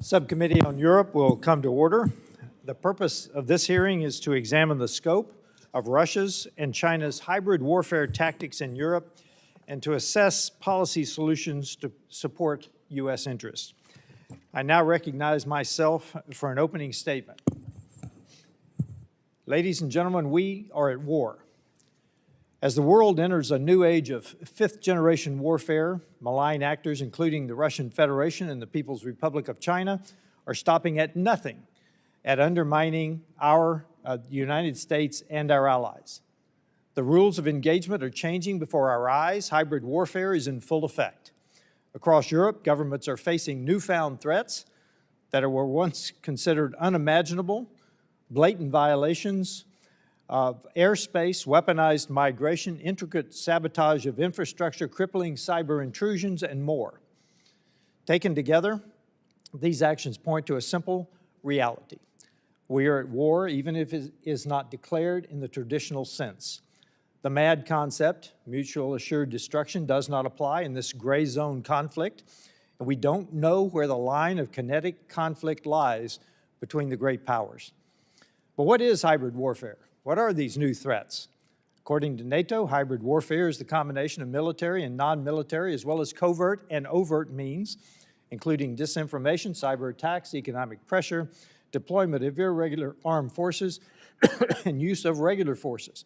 Subcommittee on Europe will come to order. The purpose of this hearing is to examine the scope of Russia's and China's hybrid warfare tactics in Europe and to assess policy solutions to support U.S. interests. I now recognize myself for an opening statement. Ladies and gentlemen, we are at war. As the world enters a new age of fifth-generation warfare, malign actors, including the Russian Federation and the People's Republic of China, are stopping at nothing at undermining the United States and our allies. The rules of engagement are changing before our eyes. Hybrid warfare is in full effect. Across Europe, governments are facing newfound threats that were once considered unimaginable, blatant violations of airspace, weaponized migration, intricate sabotage of infrastructure, crippling cyber intrusions, and more. Taken together, these actions point to a simple reality. We are at war, even if it is not declared in the traditional sense. The MAD concept, mutual assured destruction, does not apply in this gray zone conflict, and we don't know where the line of kinetic conflict lies between the great powers. But what is hybrid warfare? What are these new threats? According to NATO, hybrid warfare is the combination of military and non-military, as well as covert and overt means, including disinformation, cyber attacks, economic pressure, deployment of irregular armed forces, and use of regular forces.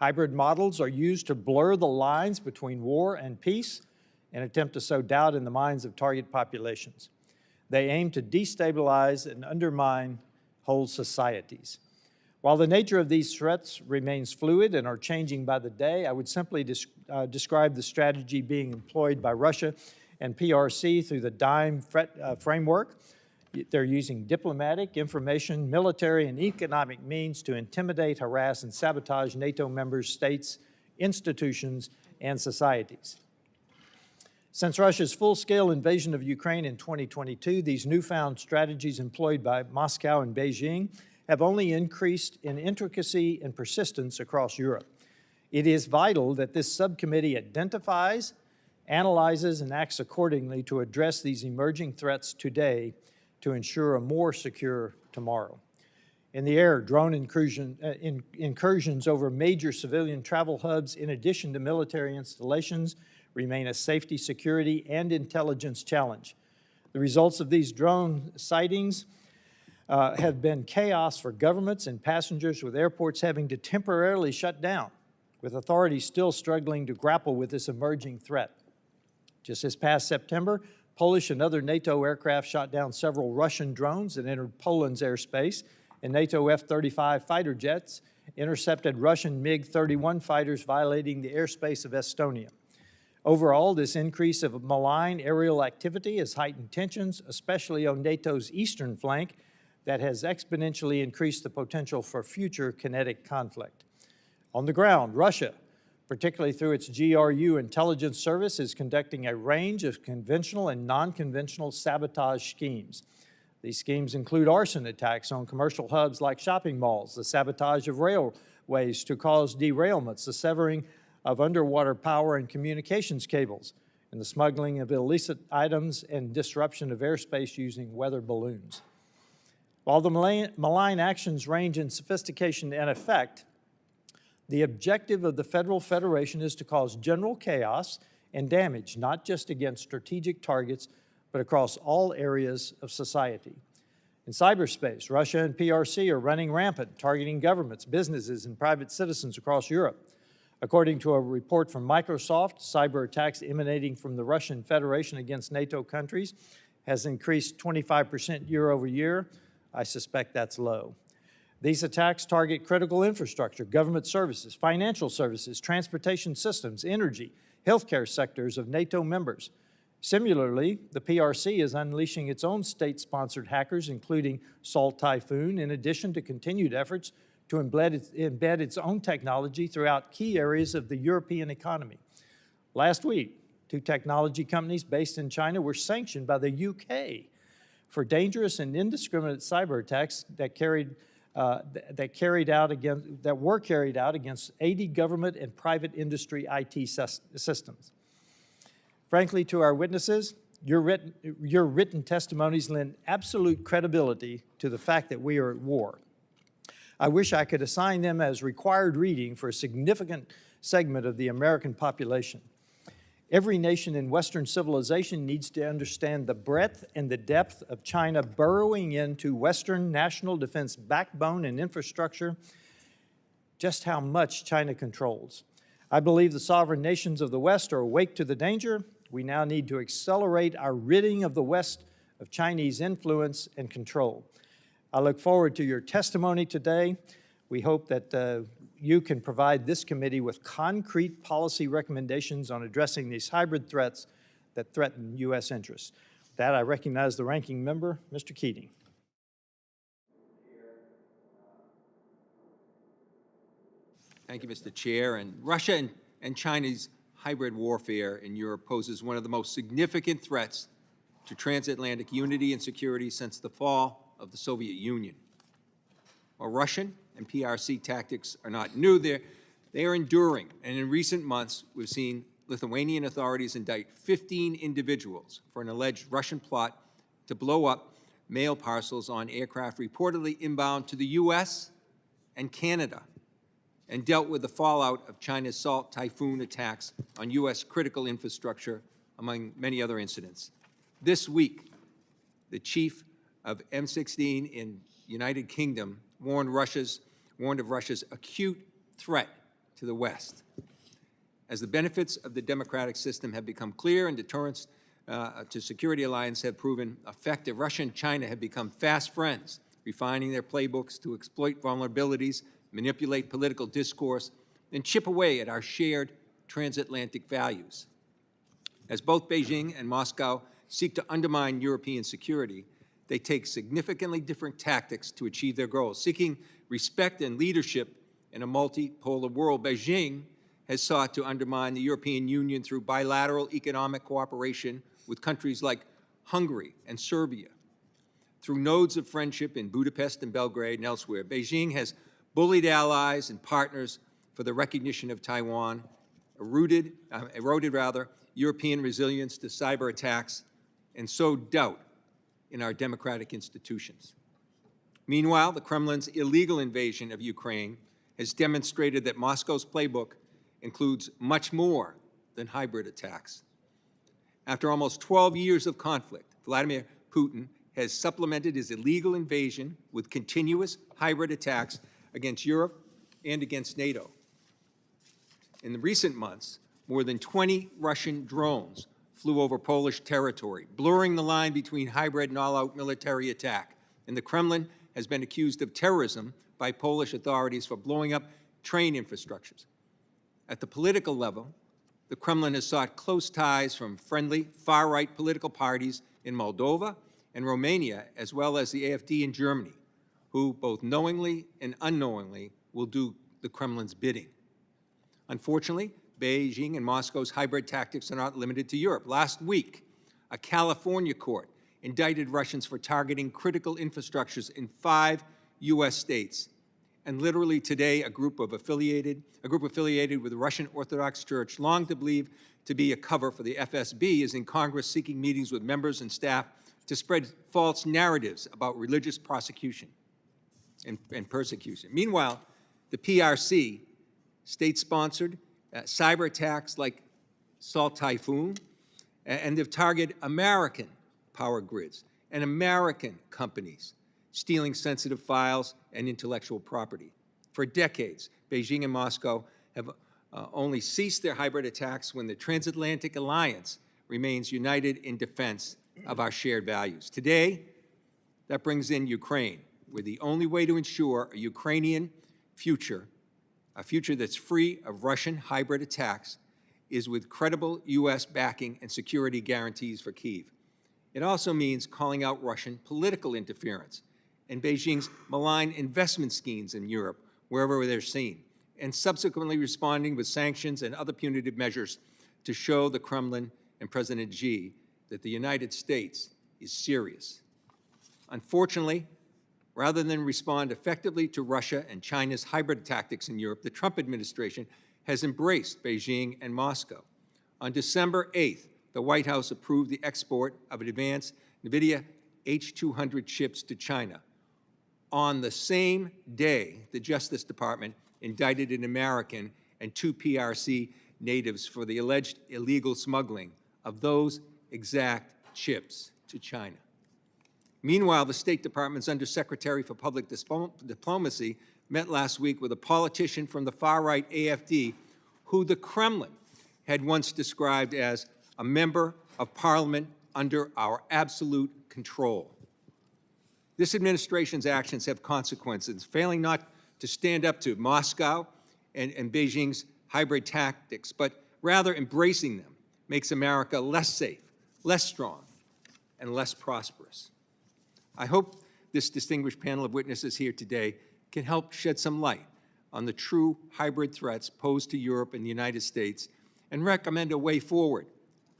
Hybrid models are used to blur the lines between war and peace and attempt to sow doubt in the minds of target populations. They aim to destabilize and undermine whole societies. While the nature of these threats remains fluid and are changing by the day, I would simply describe the strategy being employed by Russia and PRC through the DIME framework. They're using diplomatic, information, military, and economic means to intimidate, harass, and sabotage NATO member states, institutions, and societies. Since Russia's full-scale invasion of Ukraine in 2022, these newfound strategies employed by Moscow and Beijing have only increased in intricacy and persistence across Europe. It is vital that this subcommittee identifies, analyzes, and acts accordingly to address these emerging threats today to ensure a more secure tomorrow. In the air, drone incursions over major civilian travel hubs, in addition to military installations, remain a safety, security, and intelligence challenge. The results of these drone sightings have been chaos for governments and passengers, with airports having to temporarily shut down, with authorities still struggling to grapple with this emerging threat. Just this past September, Polish and other NATO aircraft shot down several Russian drones that entered Poland's airspace, and NATO F-35 fighter jets intercepted Russian MiG-31 fighters violating the airspace of Estonia. Overall, this increase of malign aerial activity has heightened tensions, especially on NATO's eastern flank, that has exponentially increased the potential for future kinetic conflict. On the ground, Russia, particularly through its GRU intelligence service, is conducting a range of conventional and non-conventional sabotage schemes. These schemes include arson attacks on commercial hubs like shopping malls, the sabotage of railways to cause derailments, the severing of underwater power and communications cables, and the smuggling of illicit items and disruption of airspace using weather balloons. While the malign actions range in sophistication and effect, the objective of the Federal Federation is to cause general chaos and damage, not just against strategic targets, but across all areas of society. In cyberspace, Russia and PRC are running rampant, targeting governments, businesses, and private citizens across Europe. According to a report from Microsoft, cyber attacks emanating from the Russian Federation against NATO countries has increased 25% year over year. I suspect that's low. These attacks target critical infrastructure, government services, financial services, transportation systems, energy, healthcare sectors of NATO members. Similarly, the PRC is unleashing its own state-sponsored hackers, including Salt Typhoon, in addition to continued efforts to embed its own technology throughout key areas of the European economy. Last week, 2 technology companies based in China were sanctioned by the UK for dangerous and indiscriminate cyber attacks that were carried out against 80 government and private industry IT systems. Frankly, to our witnesses, Your written testimonies lend absolute credibility to the fact that we are at war. I wish I could assign them as required reading for a significant segment of the American population. Every nation in Western civilization needs to understand the breadth and the depth of China burrowing into Western national defense backbone and infrastructure, just how much China controls. I believe the sovereign nations of the West are awake to the danger. We now need to accelerate our ridding of the West of Chinese influence and control. I look forward to your testimony today. We hope that you can provide this committee with concrete policy recommendations on addressing these hybrid threats that threaten U.S. interests. With that, I recognize the ranking member, Mr. Keating. Thank you, Mr. Chair. And Russia and China's hybrid warfare in Europe poses one of the most significant threats to transatlantic unity and security since the fall of the Soviet Union. While Russian and PRC tactics are not new, they are enduring. And in recent months, we've seen Lithuanian authorities indict 15 individuals for an alleged Russian plot to blow up mail parcels on aircraft reportedly inbound to the U.S. and Canada, and dealt with the fallout of China's Salt Typhoon attacks on U.S. critical infrastructure, among many other incidents. This week, the chief of M16 in United Kingdom warned of Russia's acute threat to the West. As the benefits of the democratic system have become clear and deterrence to security alliance have proven effective, Russia and China have become fast friends, refining their playbooks to exploit vulnerabilities, manipulate political discourse, and chip away at our shared transatlantic values. As both Beijing and Moscow seek to undermine European security, they take significantly different tactics to achieve their goals. Seeking respect and leadership in a multipolar world, Beijing has sought to undermine the European Union through bilateral economic cooperation with countries like Hungary and Serbia. Through nodes of friendship in Budapest and Belgrade and elsewhere, Beijing has bullied allies and partners for the recognition of Taiwan, eroded European resilience to cyber attacks, and sowed doubt in our democratic institutions. Meanwhile, the Kremlin's illegal invasion of Ukraine has demonstrated that Moscow's playbook includes much more than hybrid attacks. After almost 12 years of conflict, Vladimir Putin has supplemented his illegal invasion with continuous hybrid attacks against Europe and against NATO. In the recent months, more than 20 Russian drones flew over Polish territory, blurring the line between hybrid and all-out military attack. And the Kremlin has been accused of terrorism by Polish authorities for blowing up train infrastructures. At the political level, the Kremlin has sought close ties from friendly far-right political parties in Moldova and Romania, as well as the AfD in Germany, who both knowingly and unknowingly will do the Kremlin's bidding. Unfortunately, Beijing and Moscow's hybrid tactics are not limited to Europe. Last week, a California court indicted Russians for targeting critical infrastructures in 5 U.S. states. And literally today, a group affiliated with the Russian Orthodox Church, long to believe to be a cover for the FSB, is in Congress seeking meetings with members and staff to spread false narratives about religious prosecution and persecution. Meanwhile, the PRC, state-sponsored cyber attacks like Salt Typhoon, and they've targeted American power grids and American companies, stealing sensitive files and intellectual property. For decades, Beijing and Moscow have only ceased their hybrid attacks when the transatlantic alliance remains united in defense of our shared values. Today, that brings in Ukraine, where the only way to ensure a Ukrainian future, a future that's free of Russian hybrid attacks, is with credible U.S. backing and security guarantees for Kyiv. It also means calling out Russian political interference and Beijing's malign investment schemes in Europe, wherever they're seen, and subsequently responding with sanctions and other punitive measures to show the Kremlin and President Xi that the United States is serious. Unfortunately, rather than respond effectively to Russia and China's hybrid tactics in Europe, the Trump administration has embraced Beijing and Moscow. On December 8th, the White House approved the export of advanced NVIDIA H200 chips to China. On the same day, the Justice Department indicted an American and 2 PRC natives for the alleged illegal smuggling of those exact chips to China. Meanwhile, the State Department's Undersecretary for Public Diplomacy met last week with a politician from the far-right AfD who the Kremlin had once described as a member of parliament under our absolute control. This administration's actions have consequences. Failing not to stand up to Moscow and Beijing's hybrid tactics, but rather embracing them, makes America less safe, less strong, and less prosperous. I hope this distinguished panel of witnesses here today can help shed some light on the true hybrid threats posed to Europe and the United States and recommend a way forward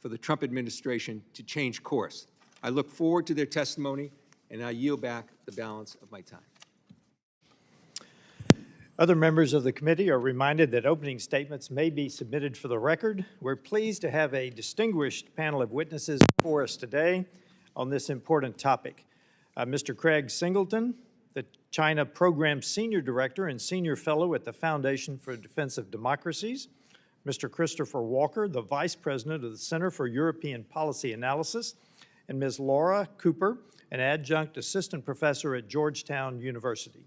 for the Trump administration to change course. I look forward to their testimony, and I yield back the balance of my time. Other members of the committee are reminded that opening statements may be submitted for the record. We're pleased to have a distinguished panel of witnesses before us today on this important topic. Mr. Craig Singleton, the China Program Senior Director and Senior Fellow at the Foundation for Defense of Democracies. Mr. Christopher Walker, the Vice President of the Center for European Policy Analysis, and Ms. Laura Cooper, an Adjunct Assistant Professor at Georgetown University.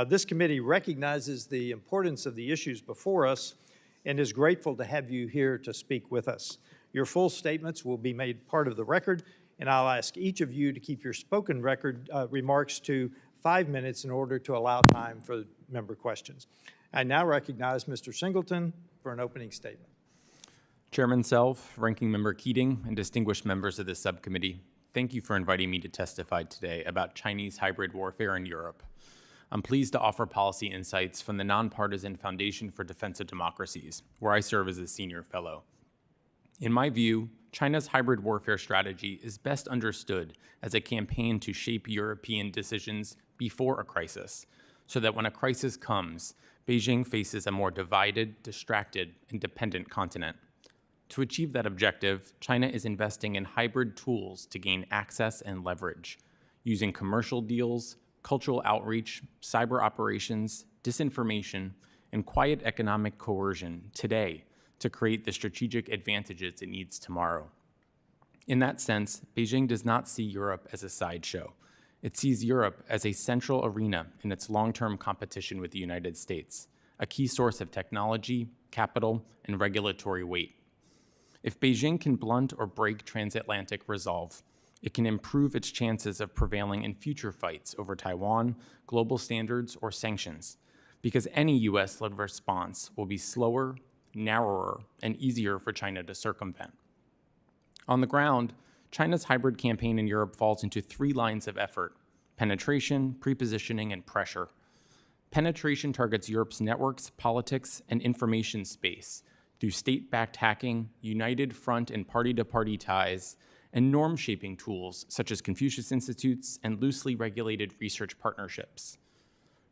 This committee recognizes the importance of the issues before us and is grateful to have you here to speak with us. Your full statements will be made part of the record, and I'll ask each of you to keep your spoken record remarks to 5 minutes in order to allow time for member questions. I now recognize Mr. Singleton for an opening statement. Chairman Self, Ranking Member Keating, and distinguished members of the subcommittee, thank you for inviting me to testify today about Chinese hybrid warfare in Europe. I'm pleased to offer policy insights from the nonpartisan Foundation for Defense of Democracies, where I serve as a senior fellow. In my view, China's hybrid warfare strategy is best understood as a campaign to shape European decisions before a crisis, so that when a crisis comes, Beijing faces a more divided, distracted, and dependent continent. To achieve that objective, China is investing in hybrid tools to gain access and leverage, using commercial deals, cultural outreach, cyber operations, disinformation, and quiet economic coercion today to create the strategic advantages it needs tomorrow. In that sense, Beijing does not see Europe as a sideshow. It sees Europe as a central arena in its long-term competition with the United States, a key source of technology, capital, and regulatory weight. If Beijing can blunt or break transatlantic resolve, it can improve its chances of prevailing in future fights over Taiwan, global standards, or sanctions, because any U.S.-led response will be slower, narrower, and easier for China to circumvent. On the ground, China's hybrid campaign in Europe falls into 3 lines of effort: penetration, prepositioning, and pressure. Penetration targets Europe's networks, politics, and information space through state-backed hacking, united front and party-to-party ties, and norm-shaping tools such as Confucius Institutes and loosely regulated research partnerships.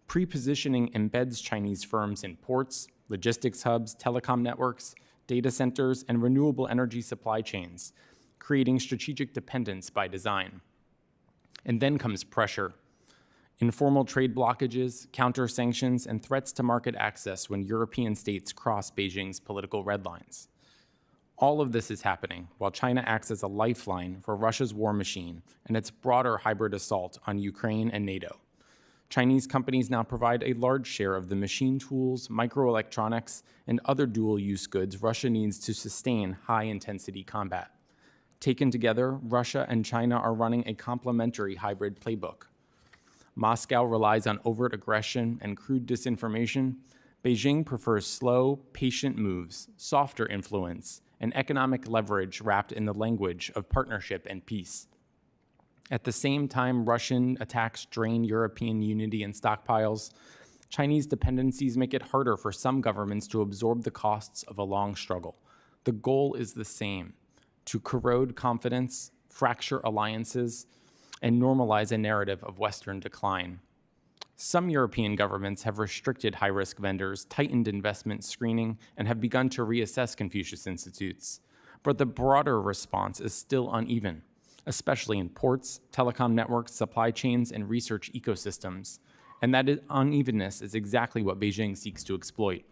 Prepositioning embeds Chinese firms in ports, logistics hubs, telecom networks, data centers, and renewable energy supply chains, creating strategic dependence by design. And then comes pressure. Informal trade blockages, counter-sanctions, and threats to market access when European states cross Beijing's political red lines. All of this is happening while China acts as a lifeline for Russia's war machine and its broader hybrid assault on Ukraine and NATO. Chinese companies now provide a large share of the machine tools, microelectronics, and other dual-use goods Russia needs to sustain high-intensity combat. Taken together, Russia and China are running a complementary hybrid playbook. Moscow relies on overt aggression and crude disinformation. Beijing prefers slow, patient moves, softer influence, and economic leverage wrapped in the language of partnership and peace. At the same time Russian attacks drain European unity and stockpiles, Chinese dependencies make it harder for some governments to absorb the costs of a long struggle. The goal is the same: to corrode confidence, fracture alliances, and normalize a narrative of Western decline. Some European governments have restricted high-risk vendors, tightened investment screening, and have begun to reassess Confucius Institutes. but the broader response is still uneven, especially in ports, telecom networks, supply chains, and research ecosystems. And that unevenness is exactly what Beijing seeks to exploit.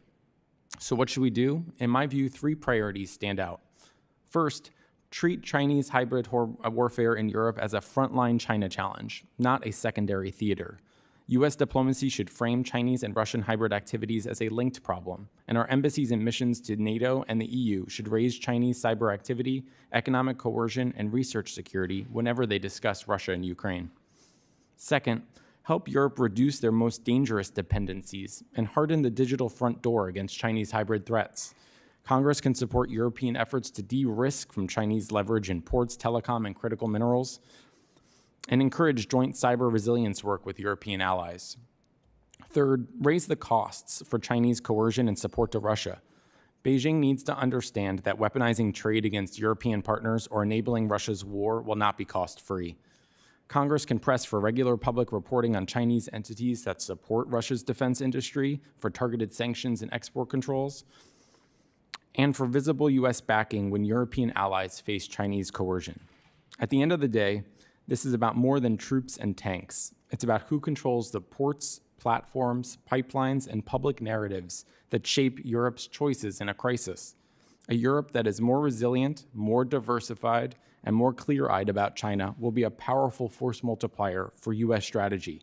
So what should we do? In my view, 3 priorities stand out. First, treat Chinese hybrid warfare in Europe as a frontline China challenge, not a secondary theater. U.S. diplomacy should frame Chinese and Russian hybrid activities as a linked problem, and our embassies and missions to NATO and the EU should raise Chinese cyber activity, economic coercion, and research security whenever they discuss Russia and Ukraine. Second, help Europe reduce their most dangerous dependencies and harden the digital front door against Chinese hybrid threats. Congress can support European efforts to de-risk from Chinese leverage in ports, telecom, and critical minerals, and encourage joint cyber resilience work with European allies. Third, raise the costs for Chinese coercion and support to Russia. Beijing needs to understand that weaponizing trade against European partners or enabling Russia's war will not be cost-free. Congress can press for regular public reporting on Chinese entities that support Russia's defense industry, for targeted sanctions and export controls, and for visible U.S. backing when European allies face Chinese coercion. At the end of the day, this is about more than troops and tanks. It's about who controls the ports, platforms, pipelines, and public narratives that shape Europe's choices in a crisis. A Europe that is more resilient, more diversified, and more clear-eyed about China will be a powerful force multiplier for U.S. strategy.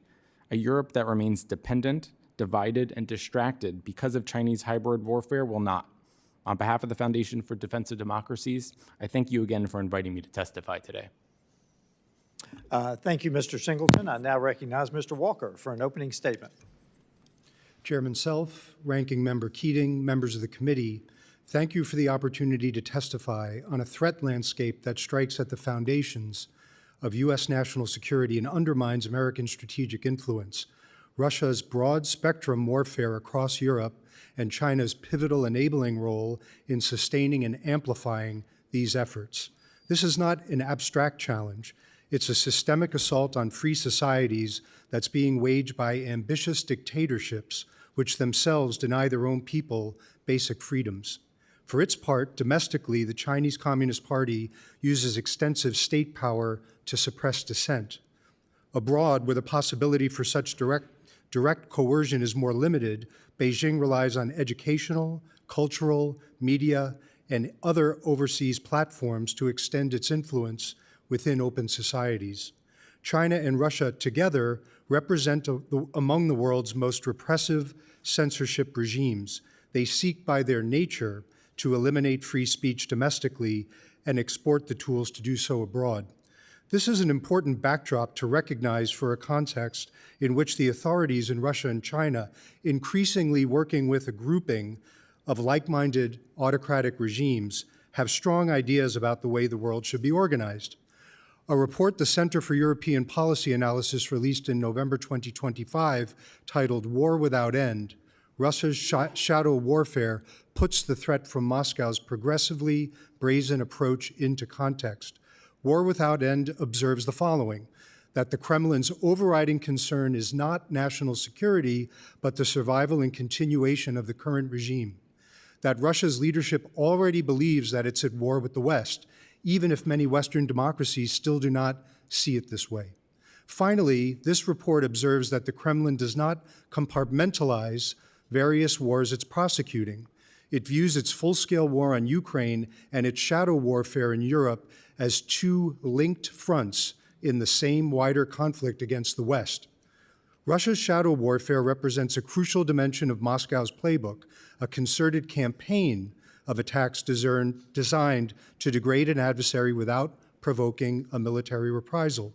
A Europe that remains dependent, divided, and distracted because of Chinese hybrid warfare will not. On behalf of the Foundation for Defense of Democracies, I thank you again for inviting me to testify today. Thank you, Mr. Singleton. I now recognize Mr. Walker for an opening statement. Chairman Self, Ranking Member Keating, members of the committee, thank you for the opportunity to testify on a threat landscape that strikes at the foundations of U.S. national security and undermines American strategic influence, Russia's broad spectrum warfare across Europe, and China's pivotal enabling role in sustaining and amplifying these efforts. This is not an abstract challenge. It's a systemic assault on free societies that's being waged by ambitious dictatorships which themselves deny their own people basic freedoms. For its part, domestically, the Chinese Communist Party uses extensive state power to suppress dissent. Abroad, where the possibility for such direct coercion is more limited, Beijing relies on educational, cultural, media, and other overseas platforms to extend its influence within open societies. China and Russia together represent among the world's most repressive censorship regimes. They seek by their nature to eliminate free speech domestically and export the tools to do so abroad. This is an important backdrop to recognize for a context in which the authorities in Russia and China, increasingly working with a grouping of like-minded autocratic regimes, have strong ideas about the way the world should be organized. A report the Center for European Policy Analysis released in November 2025, titled War Without End, Russia's Shadow Warfare, puts the threat from Moscow's progressively brazen approach into context. War Without End observes the following: that the Kremlin's overriding concern is not national security, but the survival and continuation of the current regime. That Russia's leadership already believes that it's at war with the West, even if many Western democracies still do not see it this way. Finally, this report observes that the Kremlin does not compartmentalize various wars it's prosecuting. It views its full-scale war on Ukraine and its shadow warfare in Europe as two linked fronts in the same wider conflict against the West. Russia's shadow warfare represents a crucial dimension of Moscow's playbook, a concerted campaign of attacks designed to degrade an adversary without provoking a military reprisal.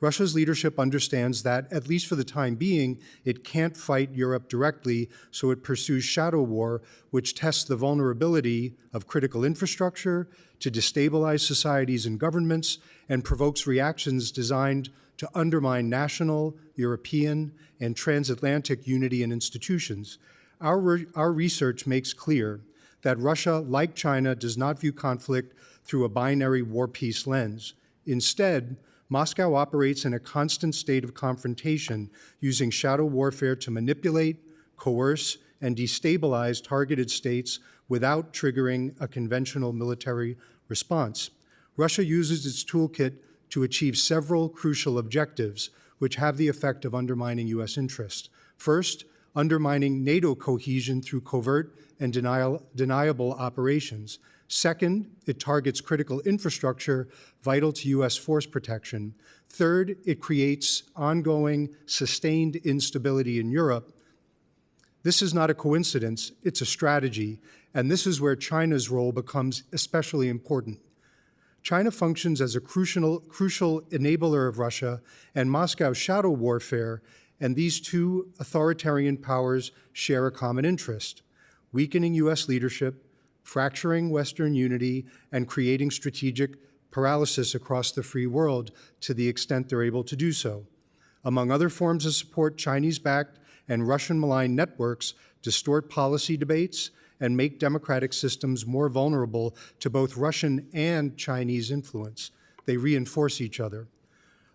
Russia's leadership understands that, at least for the time being, it can't fight Europe directly, so it pursues shadow war, which tests the vulnerability of critical infrastructure to destabilize societies and governments, and provokes reactions designed to undermine national, European, and transatlantic unity and institutions. Our research makes clear that Russia, like China, does not view conflict through a binary war-peace lens. Instead, Moscow operates in a constant state of confrontation, using shadow warfare to manipulate, coerce, and destabilize targeted states without triggering a conventional military response. Russia uses its toolkit to achieve several crucial objectives, which have the effect of undermining U.S. interests. First, undermining NATO cohesion through covert and deniable operations. Second, it targets critical infrastructure vital to U.S. force protection. Third, it creates ongoing, sustained instability in Europe. This is not a coincidence, it's a strategy, and this is where China's role becomes especially important. China functions as a crucial enabler of Russia and Moscow's shadow warfare, and these two authoritarian powers share a common interest: weakening U.S. leadership, fracturing Western unity, and creating strategic paralysis across the free world to the extent they're able to do so. Among other forms of support, Chinese-backed and Russian-maligned networks distort policy debates and make democratic systems more vulnerable to both Russian and Chinese influence. They reinforce each other.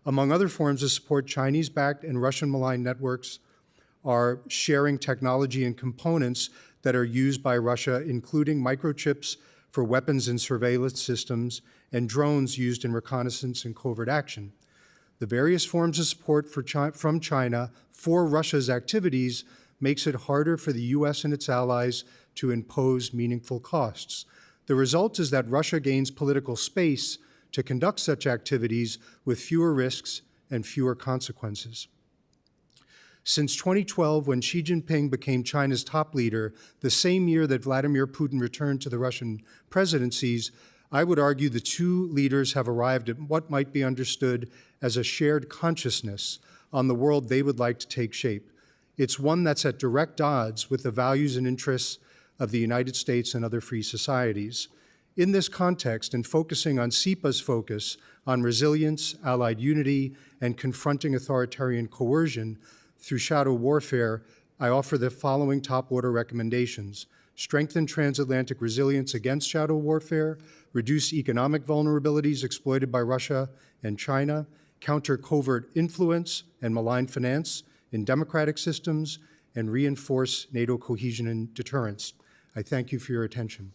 Among other forms of support, Chinese-backed and Russian-maligned networks are sharing technology and components that are used by Russia, including microchips for weapons and surveillance systems and drones used in reconnaissance and covert action. The various forms of support from China for Russia's activities makes it harder for the U.S. and its allies to impose meaningful costs. The result is that Russia gains political space to conduct such activities with fewer risks and fewer consequences. Since 2012, when Xi Jinping became China's top leader, the same year that Vladimir Putin returned to the Russian presidencies, I would argue the two leaders have arrived at what might be understood as a shared consciousness on the world they would like to take shape. It's one that's at direct odds with the values and interests of the United States and other free societies. In this context, and focusing on CEPA's focus on resilience, allied unity, and confronting authoritarian coercion through shadow warfare, I offer the following top-order recommendations: strengthen transatlantic resilience against shadow warfare, reduce economic vulnerabilities exploited by Russia and China, counter covert influence and malign finance in democratic systems, and reinforce NATO cohesion and deterrence. I thank you for your attention.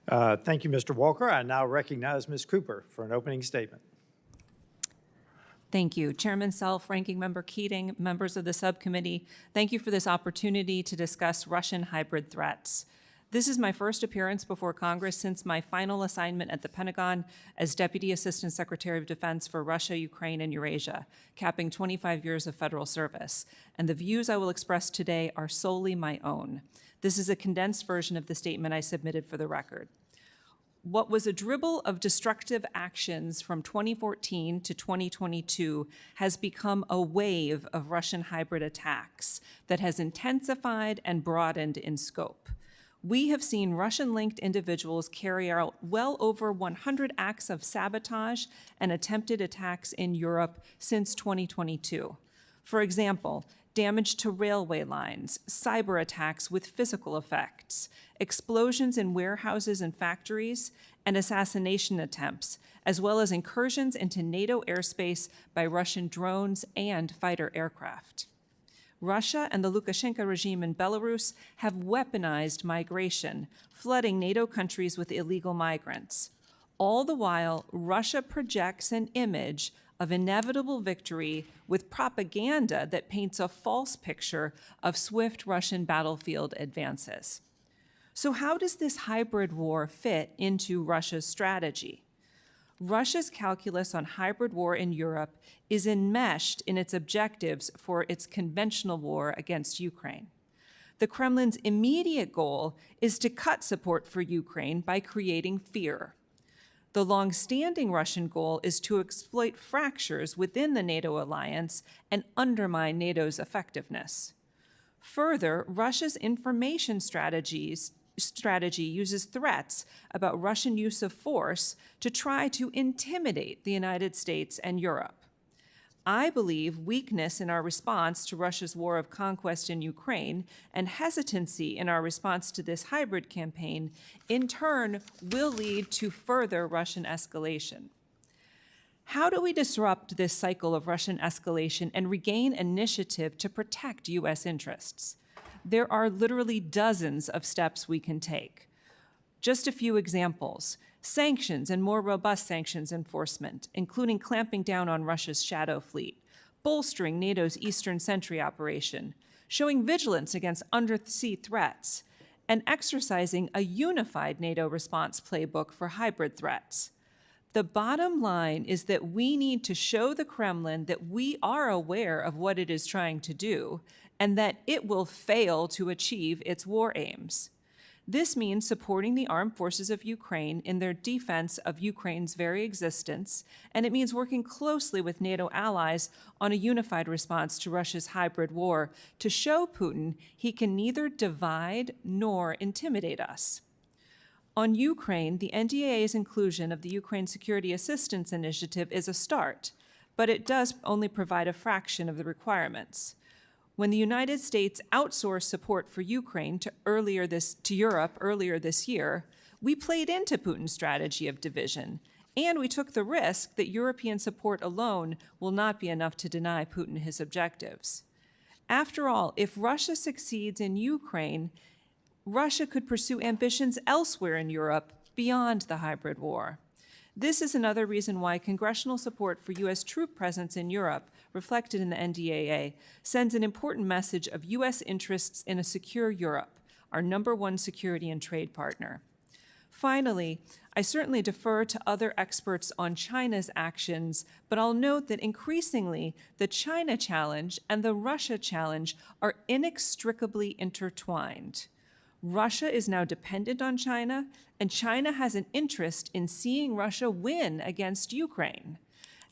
Thank you, Mr. Walker. I now recognize Ms. Cooper for an opening statement. Thank you. Chairman Self, Ranking Member Keating, members of the subcommittee, thank you for this opportunity to discuss Russian hybrid threats. This is my first appearance before Congress since my final assignment at the Pentagon as Deputy Assistant Secretary of Defense for Russia, Ukraine, and Eurasia, capping 25 years of federal service. And the views I will express today are solely my own. This is a condensed version of the statement I submitted for the record. What was a dribble of destructive actions from 2014 to 2022 has become a wave of Russian hybrid attacks that has intensified and broadened in scope. We have seen Russian-linked individuals carry out well over 100 acts of sabotage and attempted attacks in Europe since 2022. For example, damage to railway lines, cyber attacks with physical effects, explosions in warehouses and factories, and assassination attempts, as well as incursions into NATO airspace by Russian drones and fighter aircraft. Russia and the Lukashenko regime in Belarus have weaponized migration, flooding NATO countries with illegal migrants. All the while, Russia projects an image of inevitable victory with propaganda that paints a false picture of swift Russian battlefield advances. So how does this hybrid war fit into Russia's strategy? Russia's calculus on hybrid war in Europe is enmeshed in its objectives for its conventional war against Ukraine. The Kremlin's immediate goal is to cut support for Ukraine by creating fear. The long-standing Russian goal is to exploit fractures within the NATO alliance and undermine NATO's effectiveness. Further, Russia's information strategy uses threats about Russian use of force to try to intimidate the United States and Europe. I believe weakness in our response to Russia's war of conquest in Ukraine and hesitancy in our response to this hybrid campaign, in turn, will lead to further Russian escalation. How do we disrupt this cycle of Russian escalation and regain initiative to protect U.S. interests? There are literally dozens of steps we can take. Just a few examples: sanctions and more robust sanctions enforcement, including clamping down on Russia's shadow fleet, bolstering NATO's Eastern Sentry operation, showing vigilance against undersea threats, and exercising a unified NATO response playbook for hybrid threats. The bottom line is that we need to show the Kremlin that we are aware of what it is trying to do and that it will fail to achieve its war aims. This means supporting the armed forces of Ukraine in their defense of Ukraine's very existence, and it means working closely with NATO allies on a unified response to Russia's hybrid war to show Putin he can neither divide nor intimidate us. On Ukraine, the NDAA's inclusion of the Ukraine Security Assistance Initiative is a start, but it does only provide a fraction of the requirements. When the United States outsourced support for Ukraine to Europe earlier this year, we played into Putin's strategy of division, and we took the risk that European support alone will not be enough to deny Putin his objectives. After all, if Russia succeeds in Ukraine, Russia could pursue ambitions elsewhere in Europe beyond the hybrid war. This is another reason why congressional support for U.S. troop presence in Europe, reflected in the NDAA, sends an important message of U.S. interests in a secure Europe, our #1 security and trade partner. Finally, I certainly defer to other experts on China's actions, but I'll note that increasingly the China challenge and the Russia challenge are inextricably intertwined. Russia is now dependent on China, and China has an interest in seeing Russia win against Ukraine.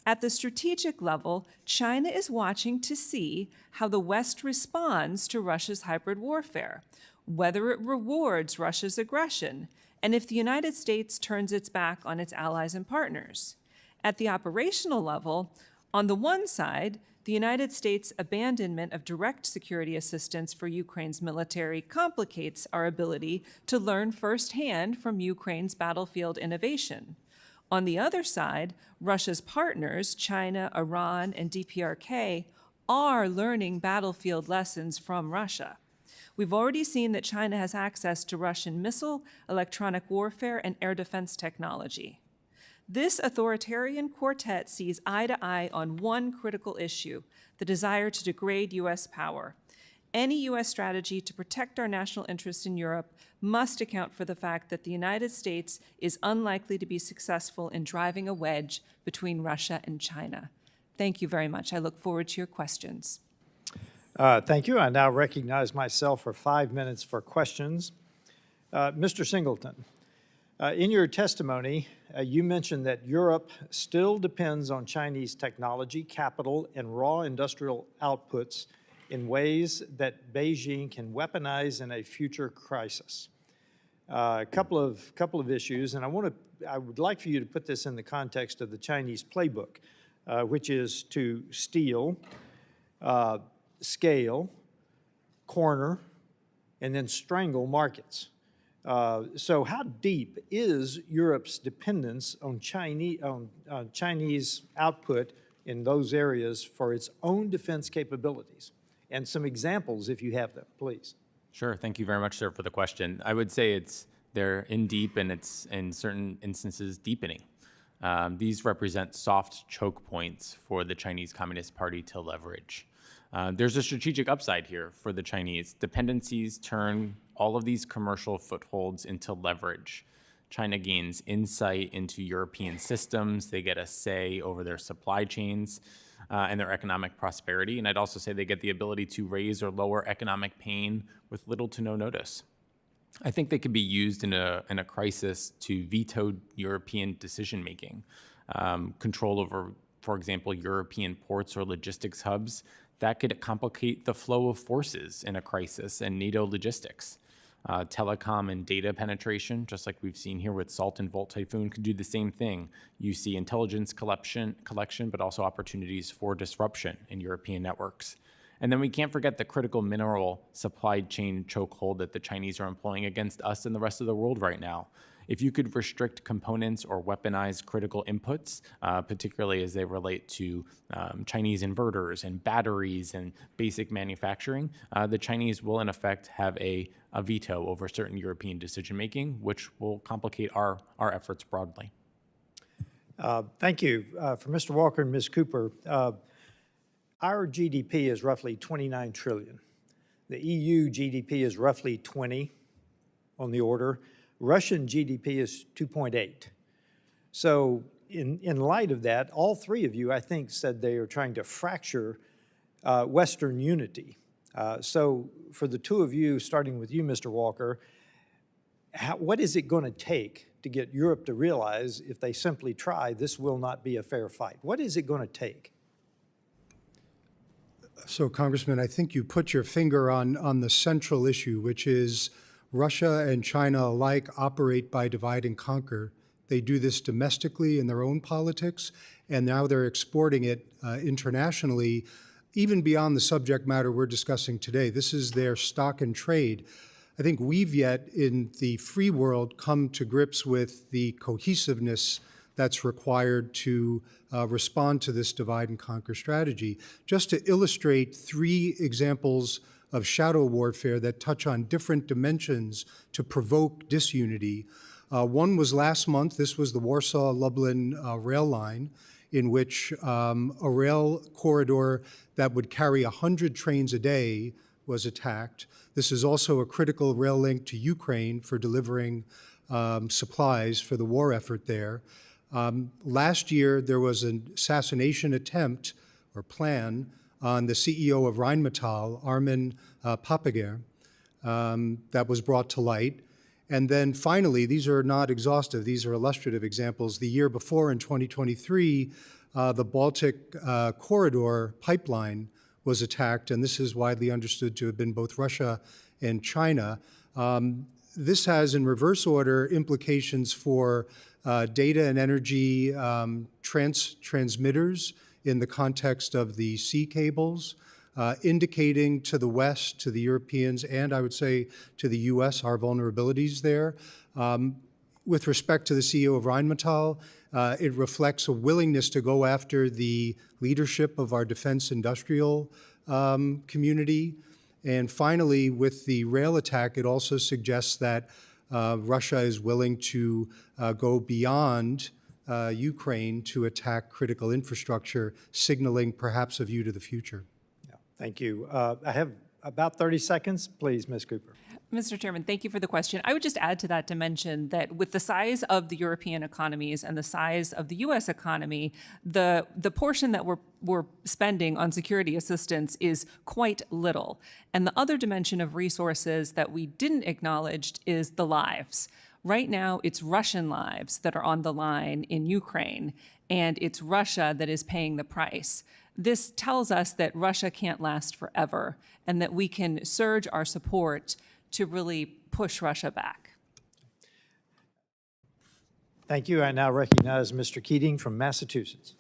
At the strategic level, China is watching to see how the West responds to Russia's hybrid warfare, whether it rewards Russia's aggression, and if the United States turns its back on its allies and partners. At the operational level, on the one side, the United States' abandonment of direct security assistance for Ukraine's military complicates our ability to learn firsthand from Ukraine's battlefield innovation. On the other side, Russia's partners, China, Iran, and DPRK, are learning battlefield lessons from Russia. We've already seen that China has access to Russian missile, electronic warfare, and air defense technology. This authoritarian quartet sees eye to eye on one critical issue: the desire to degrade U.S. power. Any U.S. strategy to protect our national interests in Europe must account for the fact that the United States is unlikely to be successful in driving a wedge between Russia and China. Thank you very much. I look forward to your questions. Thank you. I now recognize myself for 5 minutes for questions. Mr. Singleton, in your testimony, you mentioned that Europe still depends on Chinese technology, capital, and raw industrial outputs in ways that Beijing can weaponize in a future crisis. A couple of issues, and I would like for you to put this in the context of the Chinese playbook, which is to steal, scale, corner, and then strangle markets. So how deep is Europe's dependence on Chinese output in those areas for its own defense capabilities? And some examples, if you have them, please. Sure. Thank you very much, sir, for the question. I would say they're in deep, and it's in certain instances deepening. These represent soft choke points for the Chinese Communist Party to leverage. There's a strategic upside here for the Chinese. Dependencies turn all of these commercial footholds into leverage. China gains insight into European systems. They get a say over their supply chains and their economic prosperity. And I'd also say they get the ability to raise or lower economic pain with little to no notice. I think they could be used in a crisis to veto European decision-making, control over, for example, European ports or logistics hubs. That could complicate the flow of forces in a crisis and NATO logistics. Telecom and data penetration, just like we've seen here with Salt and Volt Typhoon, could do the same thing. You see intelligence collection, but also opportunities for disruption in European networks. And then we can't forget the critical mineral supply chain chokehold that the Chinese are employing against us and the rest of the world right now. if you could restrict components or weaponize critical inputs, particularly as they relate to Chinese inverters and batteries and basic manufacturing, the Chinese will in effect have a veto over certain European decision-making, which will complicate our efforts broadly. Thank you. For Mr. Walker and Ms. Cooper, our GDP is roughly 29 trillion. The EU GDP is roughly 20 on the order. Russian GDP is 2.8. So in light of that, all three of you, I think, said they are trying to fracture Western unity. So for the two of you, starting with you, Mr. Walker, what is it going to take to get Europe to realize if they simply try, this will not be a fair fight? What is it going to take? So, Congressman, I think you put your finger on the central issue, which is Russia and China alike operate by divide and conquer. They do this domestically in their own politics, and now they're exporting it internationally, even beyond the subject matter we're discussing today. This is their stock and trade. I think we've yet, in the free world, come to grips with the cohesiveness that's required to respond to this divide and conquer strategy. Just to illustrate three examples of shadow warfare that touch on different dimensions to provoke disunity. One was last month. This was the Warsaw-Lublin rail line, in which a rail corridor that would carry 100 trains a day was attacked. This is also a critical rail link to Ukraine for delivering supplies for the war effort there. Last year, there was an assassination attempt or plan on the CEO of Rheinmetall, Armin Papager, that was brought to light. And then finally, these are not exhaustive, these are illustrative examples. The year before, in 2023, the Baltic corridor pipeline was attacked, and this is widely understood to have been both Russia and China. This has, in reverse order, implications for data and energy transmitters in the context of the sea cables, indicating to the West, to the Europeans, and I would say to the U.S., our vulnerabilities there. With respect to the CEO of Rheinmetall, it reflects a willingness to go after the leadership of our defense industrial community. And finally, with the rail attack, it also suggests that Russia is willing to go beyond Ukraine to attack critical infrastructure, signaling perhaps a view to the future. Yeah, thank you. I have about 30 seconds. Please, Ms. Cooper. Mr. Chairman, thank you for the question. I would just add to that to mention that with the size of the European economies and the size of the U.S. economy, the portion that we're spending on security assistance is quite little. And the other dimension of resources that we didn't acknowledge is the lives. Right now, it's Russian lives that are on the line in Ukraine, and it's Russia that is paying the price. This tells us that Russia can't last forever and that we can surge our support to really push Russia back. Thank you. I now recognize Mr. Keating from Massachusetts.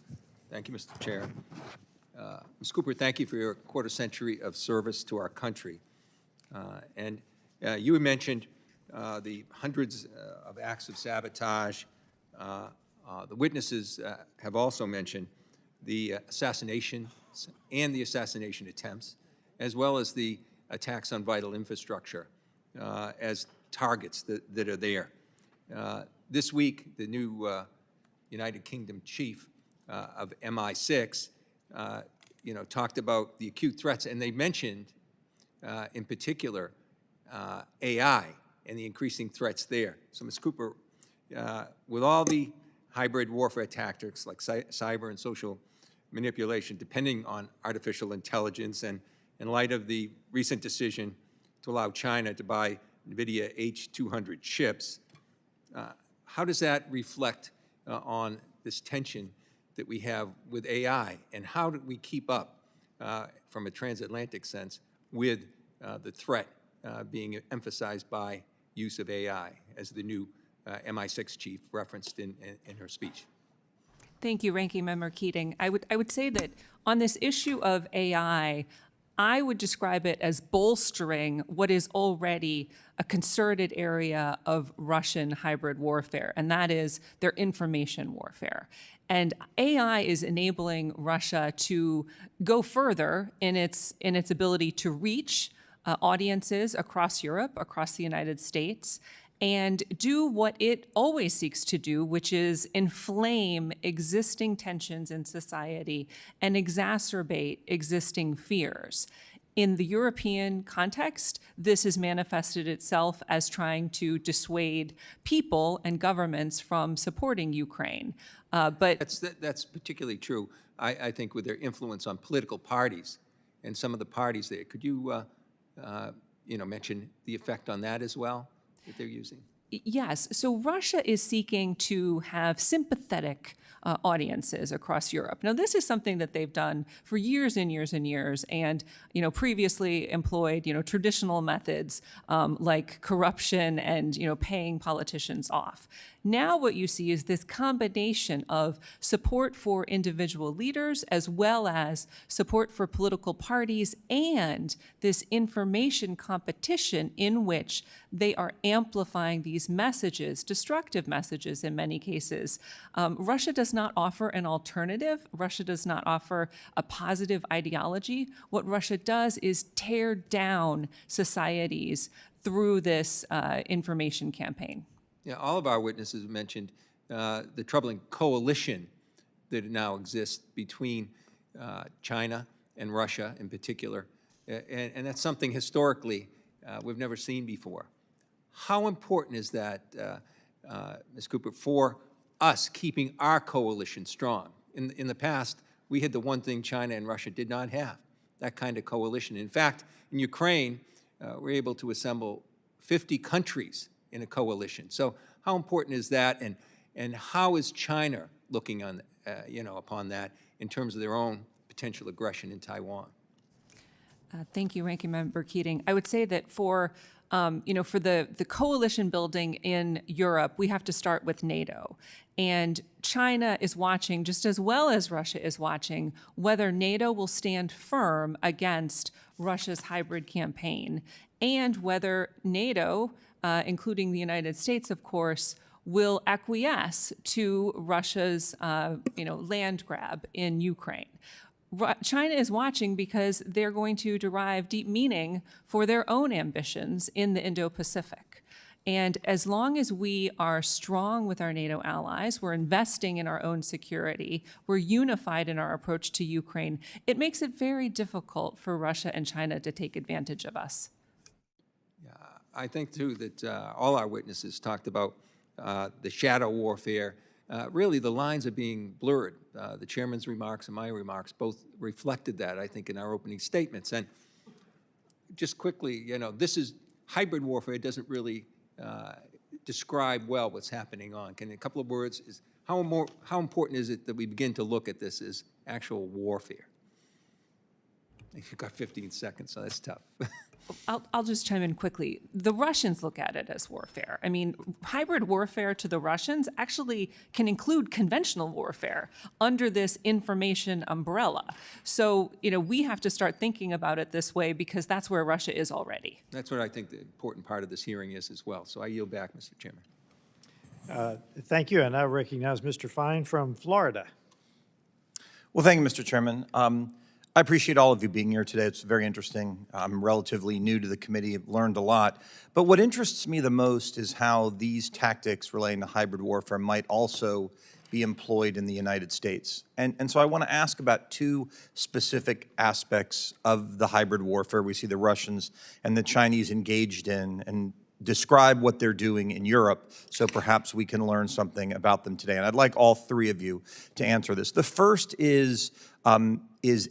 Thank you, Mr. Chair. Ms. Cooper, thank you for your quarter century of service to our country. You had mentioned the hundreds of acts of sabotage. The witnesses have also mentioned the assassinations and the assassination attempts, as well as the attacks on vital infrastructure as targets that are there. This week, the new United Kingdom chief of MI6, talked about the acute threats, and they mentioned, in particular, AI and the increasing threats there. So, Ms. Cooper, with all the hybrid warfare tactics like cyber and social manipulation, depending on artificial intelligence, and in light of the recent decision to allow China to buy NVIDIA H200 chips, how does that reflect on this tension that we have with AI, and how do we keep up, from a transatlantic sense, with the threat being emphasized by use of AI, as the new MI6 chief referenced in her speech? Thank you, Ranking Member Keating. I would say that on this issue of AI, I would describe it as bolstering what is already a concerted area of Russian hybrid warfare, and that is their information warfare. And AI is enabling Russia to go further in its ability to reach audiences across Europe, across the United States, and do what it always seeks to do, which is inflame existing tensions in society and exacerbate existing fears. In the European context, this has manifested itself as trying to dissuade people and governments from supporting Ukraine. But That's particularly true, I think, with their influence on political parties and some of the parties there. Could you, mention the effect on that as well that they're using? yes, so Russia is seeking to have sympathetic audiences across Europe. Now, this is something that they've done for years and years and years, and previously employed traditional methods like corruption and paying politicians off. Now, what you see is this combination of support for individual leaders as well as support for political parties and this information competition in which they are amplifying these messages, destructive messages in many cases. Russia does not offer an alternative. Russia does not offer a positive ideology. What Russia does is tear down societies through this information campaign. Yeah, all of our witnesses mentioned the troubling coalition that now exists between China and Russia in particular, and that's something historically we've never seen before. How important is that, Ms. Cooper, for us keeping our coalition strong? In the past, we had the one thing China and Russia did not have, that kind of coalition. In fact, in Ukraine, we're able to assemble 50 countries in a coalition. So how important is that, and how is China looking on, upon that in terms of their own potential aggression in Taiwan? Thank you, Ranking Member Keating. I would say that for the coalition building in Europe, we have to start with NATO. And China is watching, just as well as Russia is watching, whether NATO will stand firm against Russia's hybrid campaign, and whether NATO, including the United States, of course, will acquiesce to Russia's land grab in Ukraine. China is watching because they're going to derive deep meaning for their own ambitions in the Indo-Pacific. And as long as we are strong with our NATO allies, we're investing in our own security, we're unified in our approach to Ukraine, it makes it very difficult for Russia and China to take advantage of us. Yeah, I think, too, that all our witnesses talked about the shadow warfare. Really, the lines are being blurred. The chairman's remarks and my remarks both reflected that, I think, in our opening statements. And just quickly, this is hybrid warfare. It doesn't really describe well what's happening on. Can, in a couple of words, is how important is it that we begin to look at this as actual warfare? You've got 15 seconds, so that's tough. I'll just chime in quickly. The Russians look at it as warfare. I mean, hybrid warfare to the Russians actually can include conventional warfare under this information umbrella. So, we have to start thinking about it this way because that's where Russia is already. That's what I think the important part of this hearing is as well. So I yield back, Mr. Chairman. Thank you, and I recognize Mr. Fine from Florida. Well, thank you, Mr. Chairman. I appreciate all of you being here today. It's very interesting. I'm relatively new to the committee. I've learned a lot. But what interests me the most is how these tactics relating to hybrid warfare might also be employed in the United States. And so I want to ask about two specific aspects of the hybrid warfare we see the Russians and the Chinese engaged in, and describe what they're doing in Europe, so perhaps we can learn something about them today. And I'd like all three of you to answer this. The first is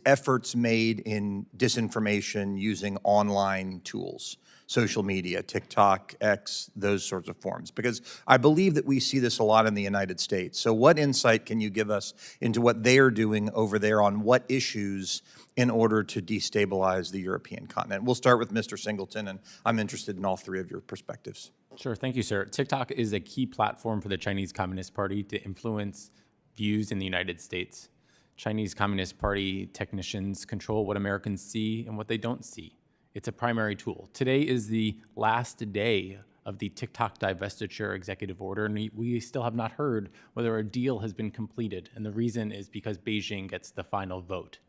efforts made in disinformation using online tools, social media, TikTok, X, those sorts of forms, because I believe that we see this a lot in the United States. So what insight can you give us into what they are doing over there on what issues in order to destabilize the European continent? We'll start with Mr. Singleton, and I'm interested in all three of your perspectives. Sure, thank you, sir. TikTok is a key platform for the Chinese Communist Party to influence views in the United States. Chinese Communist Party technicians control what Americans see and what they don't see. It's a primary tool. Today is the last day of the TikTok divestiture executive order, and we still have not heard whether a deal has been completed. And the reason is because Beijing gets the final vote.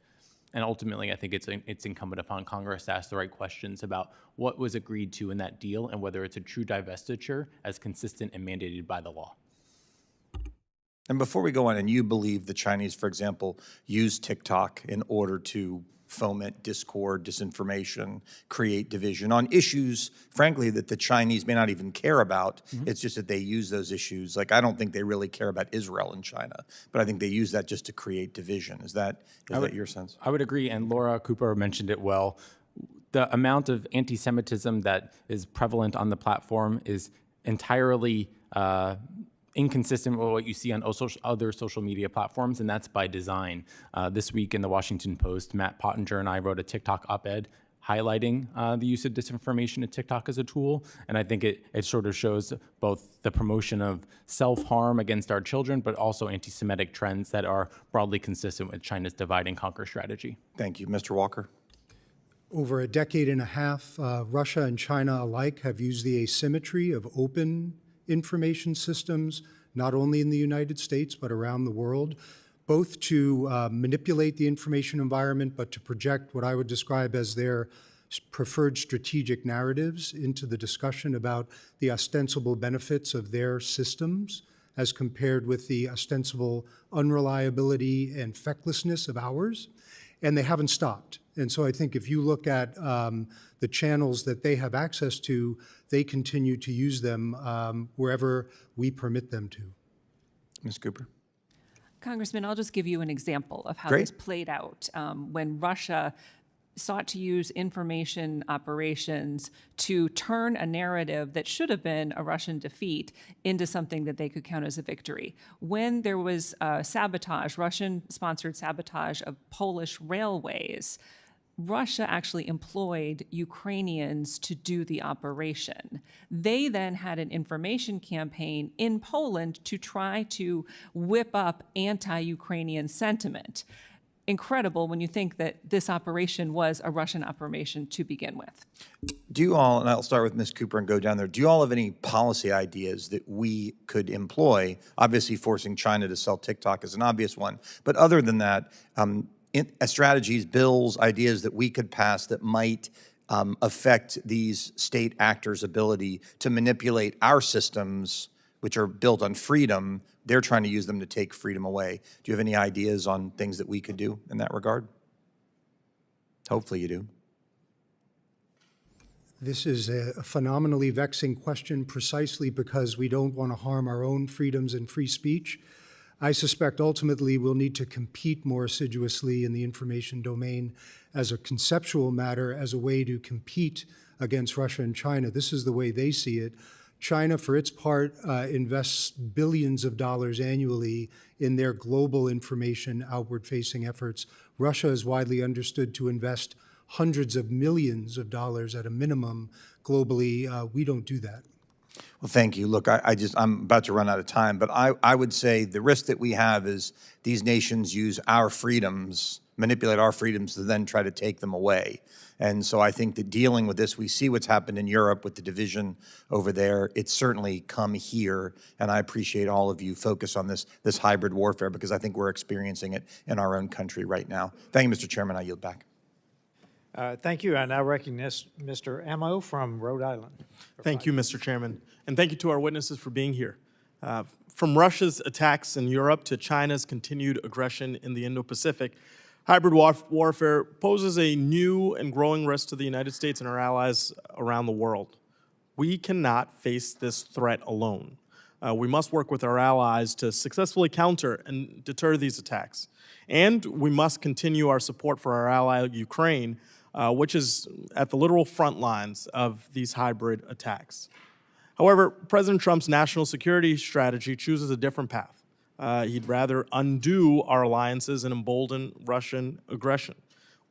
And ultimately, I think it's incumbent upon Congress to ask the right questions about what was agreed to in that deal and whether it's a true divestiture as consistent and mandated by the law. And before we go on, and you believe the Chinese, for example, use TikTok in order to foment discord, disinformation, create division on issues, frankly, that the Chinese may not even care about. It's just that they use those issues. Like, I don't think they really care about Israel and China, but I think they use that just to create division. Is that your sense? I would agree, and Laura Cooper mentioned it well. The amount of anti-Semitism that is prevalent on the platform is entirely inconsistent with what you see on other social media platforms, and that's by design. This week in the Washington Post, Matt Pottinger and I wrote a TikTok op-ed highlighting the use of disinformation in TikTok as a tool, and I think it sort of shows both the promotion of self-harm against our children, but also anti-Semitic trends that are broadly consistent with China's divide and conquer strategy. Thank you. Mr. Walker? Over a decade and a half, Russia and China alike have used the asymmetry of open information systems, not only in the United States, but around the world, both to manipulate the information environment, but to project what I would describe as their preferred strategic narratives into the discussion about the ostensible benefits of their systems as compared with the ostensible unreliability and fecklessness of ours. And they haven't stopped. And so I think if you look at the channels that they have access to, they continue to use them wherever we permit them to. Ms. Cooper? Congressman, I'll just give you an example of how Great. this played out when Russia sought to use information operations to turn a narrative that should have been a Russian defeat into something that they could count as a victory. When there was sabotage, Russian-sponsored sabotage of Polish railways, Russia actually employed Ukrainians to do the operation. They then had an information campaign in Poland to try to whip up anti-Ukrainian sentiment. Incredible when you think that this operation was a Russian operation to begin with. Do you all, and I'll start with Ms. Cooper and go down there, do you all have any policy ideas that we could employ? Obviously, forcing China to sell TikTok is an obvious one. But other than that, strategies, bills, ideas that we could pass that might affect these state actors' ability to manipulate our systems, which are built on freedom. They're trying to use them to take freedom away. Do you have any ideas on things that we could do in that regard? Hopefully you do. This is a phenomenally vexing question precisely because we don't want to harm our own freedoms and free speech. I suspect ultimately we'll need to compete more assiduously in the information domain as a conceptual matter, as a way to compete against Russia and China. This is the way they see it. China, for its part, invests billions of dollars annually in their global information outward-facing efforts. Russia is widely understood to invest hundreds of millions of dollars at a minimum globally. We don't do that. Well, thank you. Look, I'm about to run out of time, but I would say the risk that we have is these nations use our freedoms, manipulate our freedoms to then try to take them away. And so I think that dealing with this, we see what's happened in Europe with the division over there. It's certainly come here, and I appreciate all of you focus on this hybrid warfare because I think we're experiencing it in our own country right now. Thank you, Mr. Chairman. I yield back. Thank you. I now recognize Mr. Amo from Rhode Island. Thank you, Mr. Chairman. And thank you to our witnesses for being here. From Russia's attacks in Europe to China's continued aggression in the Indo-Pacific, hybrid warfare poses a new and growing risk to the United States and our allies around the world. We cannot face this threat alone. We must work with our allies to successfully counter and deter these attacks. And we must continue our support for our ally, Ukraine, which is at the literal front lines of these hybrid attacks. However, President Trump's national security strategy chooses a different path. He'd rather undo our alliances and embolden Russian aggression.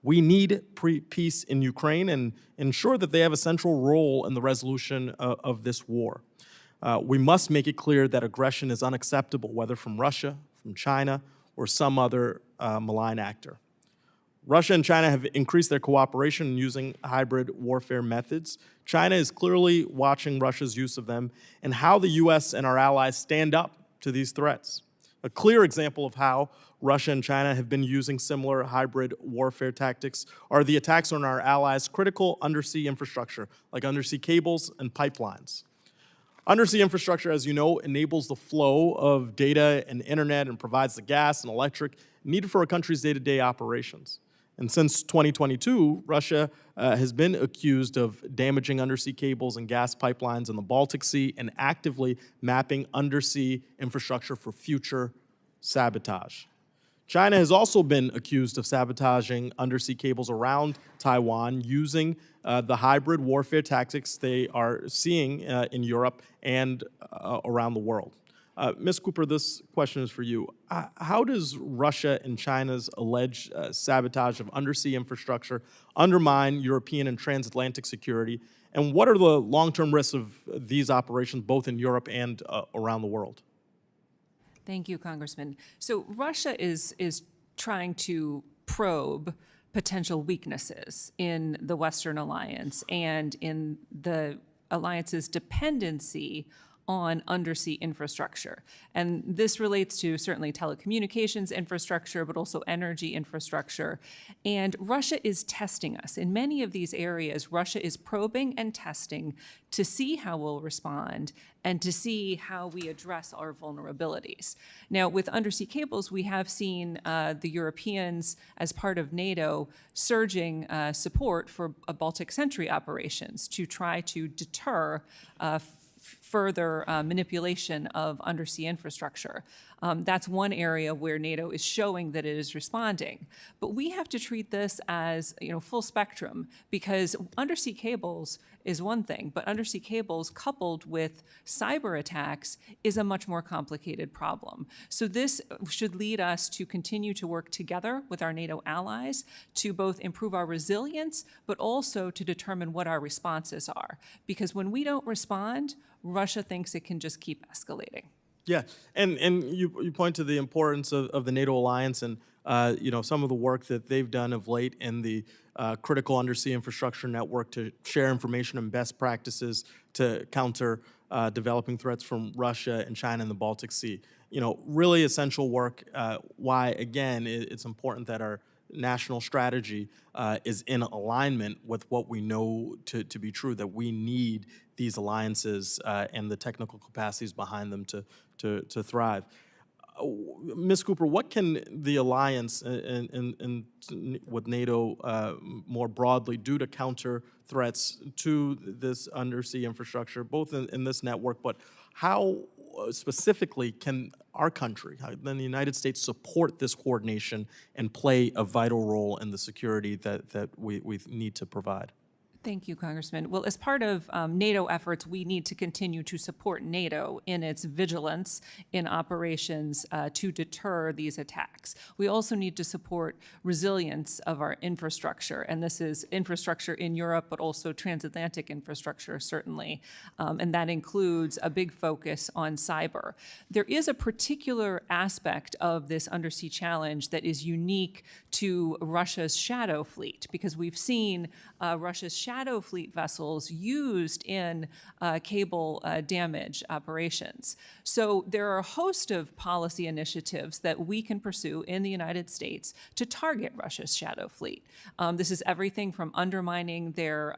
We need peace in Ukraine and ensure that they have a central role in the resolution of this war. We must make it clear that aggression is unacceptable, whether from Russia, from China, or some other malign actor. Russia and China have increased their cooperation in using hybrid warfare methods. China is clearly watching Russia's use of them and how the U.S. and our allies stand up to these threats. A clear example of how Russia and China have been using similar hybrid warfare tactics are the attacks on our allies' critical undersea infrastructure, like undersea cables and pipelines. Undersea infrastructure, as you know, enables the flow of data and internet and provides the gas and electric needed for a country's day-to-day operations. And since 2022, Russia has been accused of damaging undersea cables and gas pipelines in the Baltic Sea and actively mapping undersea infrastructure for future sabotage. China has also been accused of sabotaging undersea cables around Taiwan using the hybrid warfare tactics they are seeing in Europe and around the world. Ms. Cooper, this question is for you. How does Russia and China's alleged sabotage of undersea infrastructure undermine European and transatlantic security? And what are the long-term risks of these operations, both in Europe and around the world? Thank you, Congressman. So Russia is trying to probe potential weaknesses in the Western alliance and in the alliance's dependency on undersea infrastructure. And this relates to certainly telecommunications infrastructure, but also energy infrastructure. And Russia is testing us. In many of these areas, Russia is probing and testing to see how we'll respond and to see how we address our vulnerabilities. Now, with undersea cables, we have seen the Europeans, as part of NATO, surging support for Baltic Sentry operations to try to deter further manipulation of undersea infrastructure. That's one area where NATO is showing that it is responding. But we have to treat this as, full spectrum, because undersea cables is one thing, but undersea cables coupled with cyber attacks is a much more complicated problem. So this should lead us to continue to work together with our NATO allies to both improve our resilience, but also to determine what our responses are. Because when we don't respond, Russia thinks it can just keep escalating. Yeah, and you point to the importance of the NATO alliance and some of the work that they've done of late in the critical undersea infrastructure network to share information and best practices to counter developing threats from Russia and China in the Baltic Sea. Really essential work. Why, again, it's important that our national strategy is in alignment with what we know to be true, that we need these alliances and the technical capacities behind them to thrive. Ms. Cooper, what can the alliance and with NATO more broadly do to counter threats to this undersea infrastructure, both in this network, but how specifically can our country, then the United States, support this coordination and play a vital role in the security that we need to provide? Thank you, Congressman. Well, as part of NATO efforts, we need to continue to support NATO in its vigilance in operations to deter these attacks. We also need to support resilience of our infrastructure, and this is infrastructure in Europe, but also transatlantic infrastructure, certainly, and that includes a big focus on cyber. There is a particular aspect of this undersea challenge that is unique to Russia's shadow fleet, because we've seen Russia's shadow fleet vessels used in cable damage operations. So there are a host of policy initiatives that we can pursue in the United States to target Russia's shadow fleet. This is everything from undermining their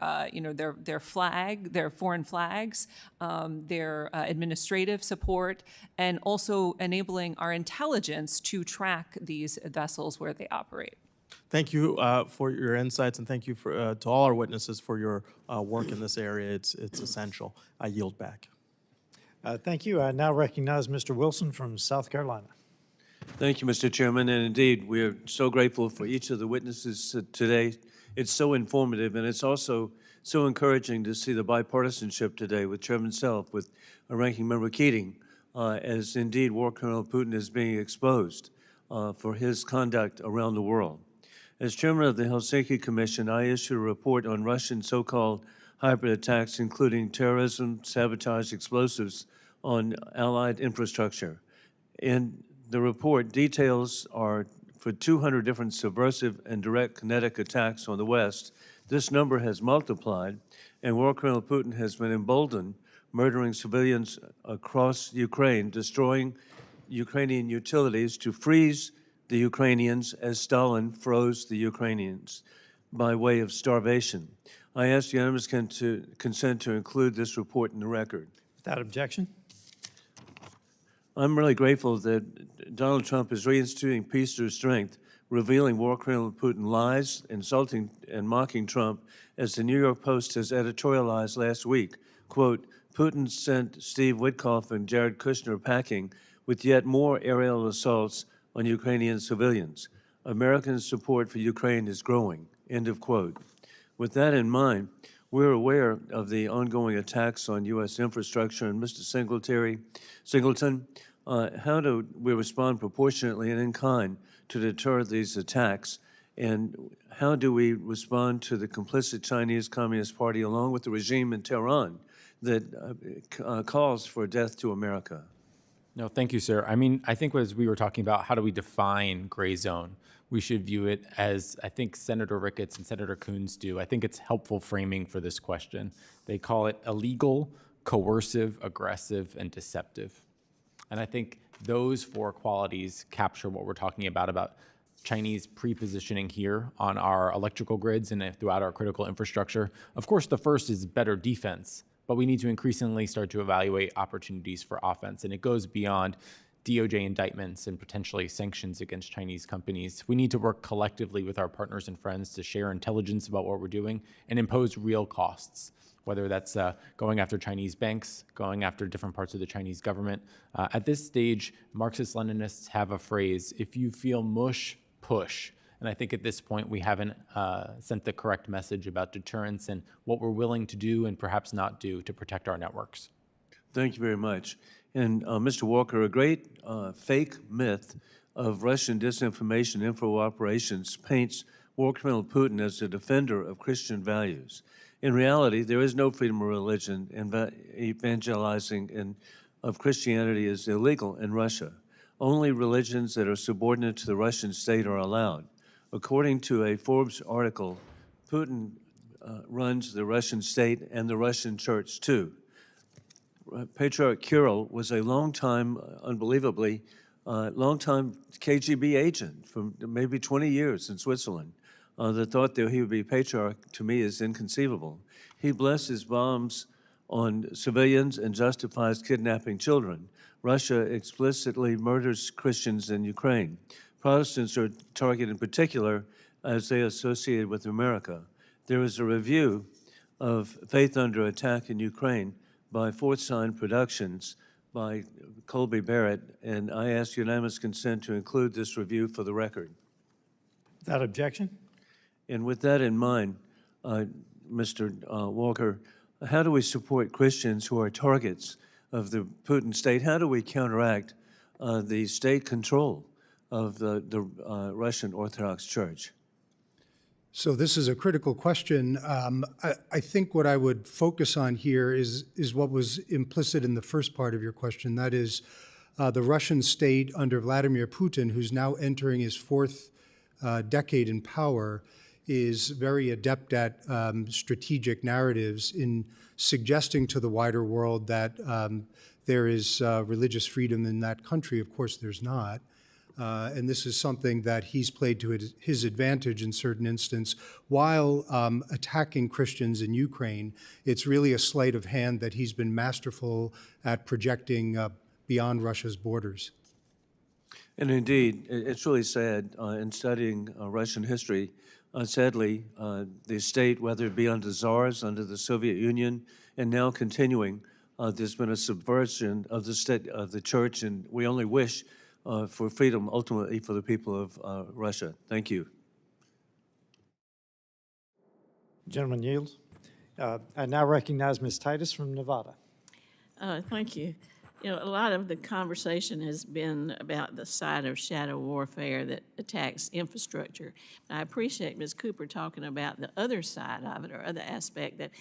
flag, their foreign flags, their administrative support, and also enabling our intelligence to track these vessels where they operate. Thank you for your insights, and thank you to all our witnesses for your work in this area. It's essential. I yield back. Thank you. I now recognize Mr. Wilson from South Carolina. Thank you, Mr. Chairman, and indeed, we are so grateful for each of the witnesses today. It's so informative, and it's also so encouraging to see the bipartisanship today with Chairman Self, with Ranking Member Keating, as indeed War Colonel Putin is being exposed for his conduct around the world. As chairman of the Helsinki Commission, I issued a report on Russian so-called hybrid attacks, including terrorism, sabotage, explosives on Allied infrastructure. In the report, details are for 200 different subversive and direct kinetic attacks on the West, this number has multiplied, and War Colonel Putin has been emboldened, murdering civilians across Ukraine, destroying Ukrainian utilities to freeze the Ukrainians as Stalin froze the Ukrainians by way of starvation. I ask unanimous consent to include this report in the record. Without objection. I'm really grateful that Donald Trump is reinstituting peace through strength, revealing War Colonel Putin lies, insulting and mocking Trump, as the New York Post has editorialized last week. Quote, Putin sent Steve Witkoff and Jared Kushner packing with yet more aerial assaults on Ukrainian civilians. American support for Ukraine is growing, end of quote. With that in mind, we're aware of the ongoing attacks on U.S. infrastructure, and Mr. Singleton, how do we respond proportionately and in kind to deter these attacks, and how do we respond to the complicit Chinese Communist Party along with the regime in Tehran that calls for death to America? No, thank you, sir. I mean, I think as we were talking about, how do we define gray zone? We should view it as, I think Senator Ricketts and Senator Coons do. I think it's helpful framing for this question. They call it illegal, coercive, aggressive, and deceptive. And I think those four qualities capture what we're talking about Chinese pre-positioning here on our electrical grids and throughout our critical infrastructure. Of course, the first is better defense, but we need to increasingly start to evaluate opportunities for offense. And it goes beyond DOJ indictments and potentially sanctions against Chinese companies. We need to work collectively with our partners and friends to share intelligence about what we're doing and impose real costs, whether that's going after Chinese banks, going after different parts of the Chinese government. At this stage, Marxist-Leninists have a phrase, if you feel mush, push. And I think at this point, we haven't sent the correct message about deterrence and what we're willing to do and perhaps not do to protect our networks. Thank you very much. And Mr. Walker, a great fake myth of Russian disinformation info operations paints War Colonel Putin as a defender of Christian values. In reality, there is no freedom of religion, and evangelizing of Christianity is illegal in Russia. Only religions that are subordinate to the Russian state are allowed. According to a Forbes article, Putin runs the Russian state and the Russian church too. Patriarch Kirill was a long-time, unbelievably, long-time KGB agent for maybe 20 years in Switzerland. The thought that he would be patriarch, to me, is inconceivable. He blesses bombs on civilians and justifies kidnapping children. Russia explicitly murders Christians in Ukraine. Protestants are targeted in particular as they associate with America. There is a review of Faith Under Attack in Ukraine by Fourth Sign Productions by Colby Barrett, and I ask unanimous consent to include this review for the record. Without objection. And with that in mind, Mr. Walker, how do we support Christians who are targets of the Putin state? How do we counteract the state control of the Russian Orthodox Church? So this is a critical question. I think what I would focus on here is what was implicit in the first part of your question. That is the Russian state under Vladimir Putin, who's now entering his fourth decade in power, is very adept at strategic narratives in suggesting to the wider world that there is religious freedom in that country. Of course, there's not. And this is something that he's played to his advantage in certain instances. While attacking Christians in Ukraine, it's really a sleight of hand that he's been masterful at projecting beyond Russia's borders. And indeed, it's really sad in studying Russian history. Sadly, the state, whether it be under czars, under the Soviet Union, and now continuing, there's been a subversion of the state, of the church, and we only wish for freedom ultimately for the people of Russia. Thank you. Gentleman yields. I now recognize Ms. Titus from Nevada. Thank you. You know, a lot of the conversation has been about the side of shadow warfare that attacks infrastructure. I appreciate Ms. Cooper talking about the other side of it, or other aspect that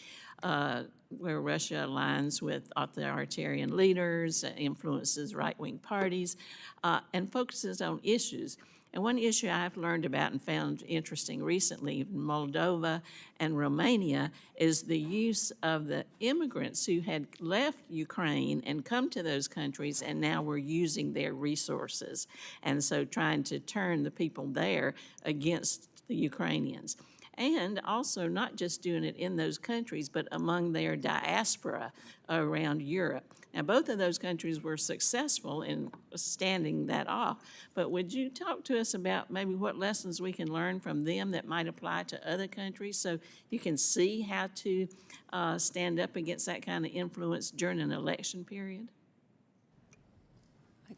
where Russia aligns with authoritarian leaders, influences right-wing parties, and focuses on issues. And one issue I've learned about and found interesting recently in Moldova and Romania is the use of the immigrants who had left Ukraine and come to those countries and now were using their resources. And so trying to turn the people there against the Ukrainians. And also not just doing it in those countries, but among their diaspora around Europe. Now, both of those countries were successful in standing that off, but would you talk to us about maybe what lessons we can learn from them that might apply to other countries so you can see how to stand up against that kind of influence during an election period?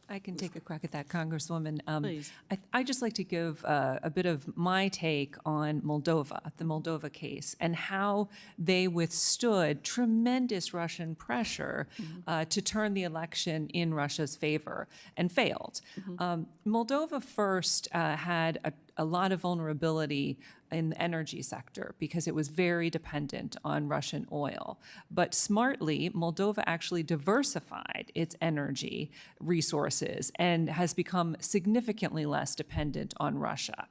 I can take a crack at that, Congresswoman. Please. I'd just like to give a bit of my take on Moldova, the Moldova case, and how they withstood tremendous Russian pressure to turn the election in Russia's favor and failed. Moldova first had a lot of vulnerability in the energy sector because it was very dependent on Russian oil. But smartly, Moldova actually diversified its energy resources and has become significantly less dependent on Russia.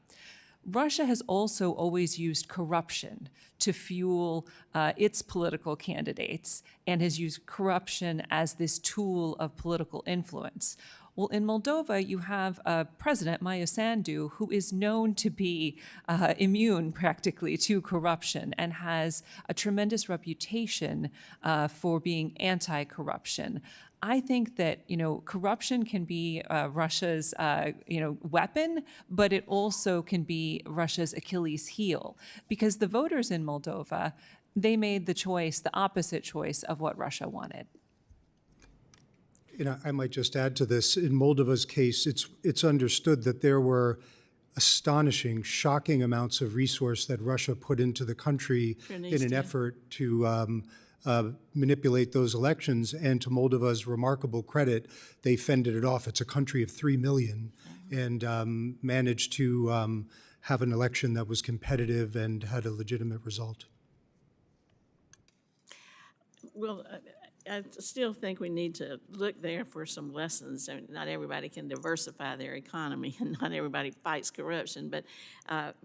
Russia has also always used corruption to fuel its political candidates and has used corruption as this tool of political influence. Well, in Moldova, you have a president, Maya Sandu, who is known to be immune practically to corruption and has a tremendous reputation for being anti-corruption. I think that, corruption can be Russia's, weapon, but it also can be Russia's Achilles heel because the voters in Moldova, they made the choice, the opposite choice of what Russia wanted. I might just add to this. In Moldova's case, it's understood that there were astonishing, shocking amounts of resource that Russia put into the country in an effort to manipulate those elections. And to Moldova's remarkable credit, they fended it off. It's a country of 3 million and managed to have an election that was competitive and had a legitimate result. Well, I still think we need to look there for some lessons. I mean, not everybody can diversify their economy, and not everybody fights corruption, but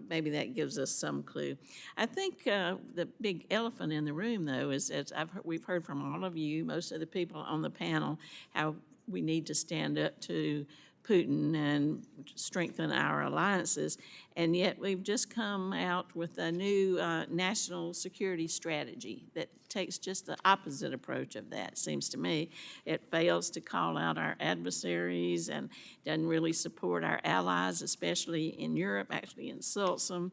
maybe that gives us some clue. I think the big elephant in the room, though, is as we've heard from all of you, most of the people on the panel, how we need to stand up to Putin and strengthen our alliances, and yet we've just come out with a new national security strategy that takes just the opposite approach of that, seems to me. It fails to call out our adversaries and doesn't really support our allies, especially in Europe, actually insults them.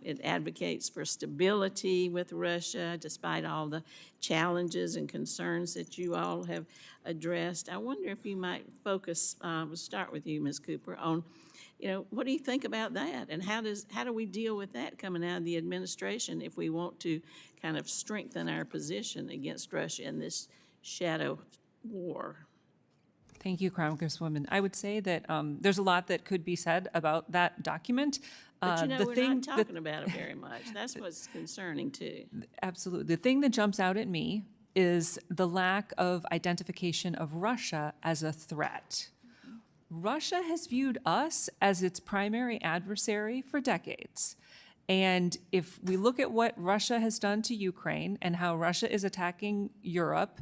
It advocates for stability with Russia, despite all the challenges and concerns that you all have addressed. I wonder if you might focus, we'll start with you, Ms. Cooper, on, what do you think about that? And how do we deal with that coming out of the administration if we want to kind of strengthen our position against Russia in this shadow war? Thank you, Congresswoman. I would say that there's a lot that could be said about that document. But we're not talking about it very much. That's what's concerning, too. Absolutely. The thing that jumps out at me is the lack of identification of Russia as a threat. Russia has viewed us as its primary adversary for decades. And if we look at what Russia has done to Ukraine and how Russia is attacking Europe,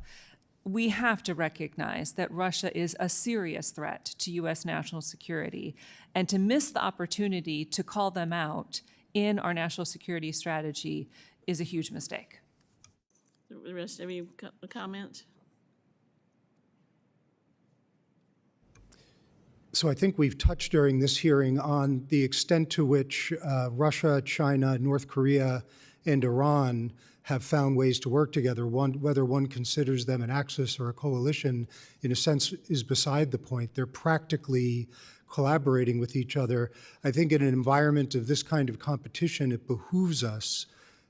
we have to recognize that Russia is a serious threat to U.S. national security, and to miss the opportunity to call them out in our national security strategy is a huge mistake. The rest of you, a comment? So I think we've touched during this hearing on the extent to which Russia, China, North Korea, and Iran have found ways to work together. Whether one considers them an axis or a coalition, in a sense, is beside the point. They're practically collaborating with each other. I think in an environment of this kind of competition, it behooves us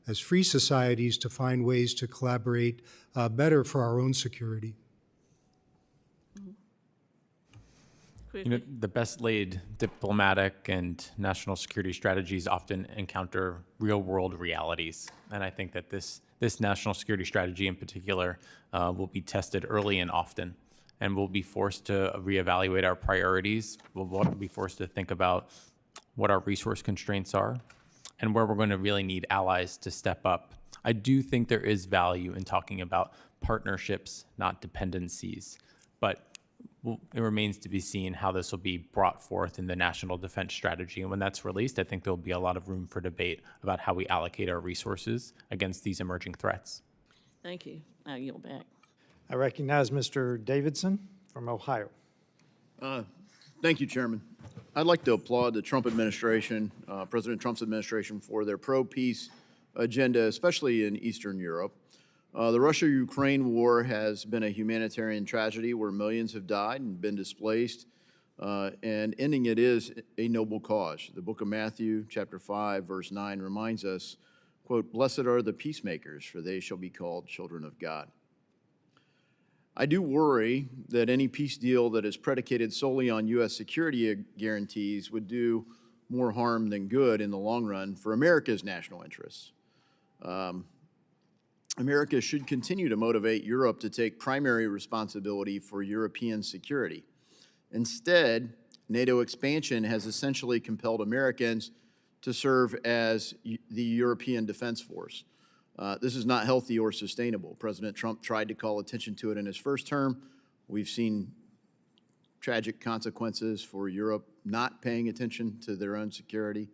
as free societies to find ways to collaborate better for our own security. The best laid diplomatic and national security strategies often encounter real world realities. And I think that this national security strategy in particular will be tested early and often. and we'll be forced to reevaluate our priorities. We'll be forced to think about what our resource constraints are and where we're going to really need allies to step up. I do think there is value in talking about partnerships, not dependencies, but it remains to be seen how this will be brought forth in the National Defense Strategy. And when that's released, I think there'll be a lot of room for debate about how we allocate our resources against these emerging threats. Thank you. I yield back. I recognize Mr. Davidson from Ohio. Thank you, Chairman. I'd like to applaud the Trump administration, President Trump's administration, for their pro-peace agenda, especially in Eastern Europe. The Russia-Ukraine war has been a humanitarian tragedy where millions have died and been displaced, and ending it is a noble cause. The book of Matthew, chapter 5, verse 9, reminds us, quote, "Blessed are the peacemakers, for they shall be called children of God." I do worry that any peace deal that is predicated solely on U.S. security guarantees would do more harm than good in the long run for America's national interests. America should continue to motivate Europe to take primary responsibility for European security. Instead, NATO expansion has essentially compelled Americans to serve as the European Defense Force. This is not healthy or sustainable. President Trump tried to call attention to it in his first term. We've seen tragic consequences for Europe not paying attention to their own security.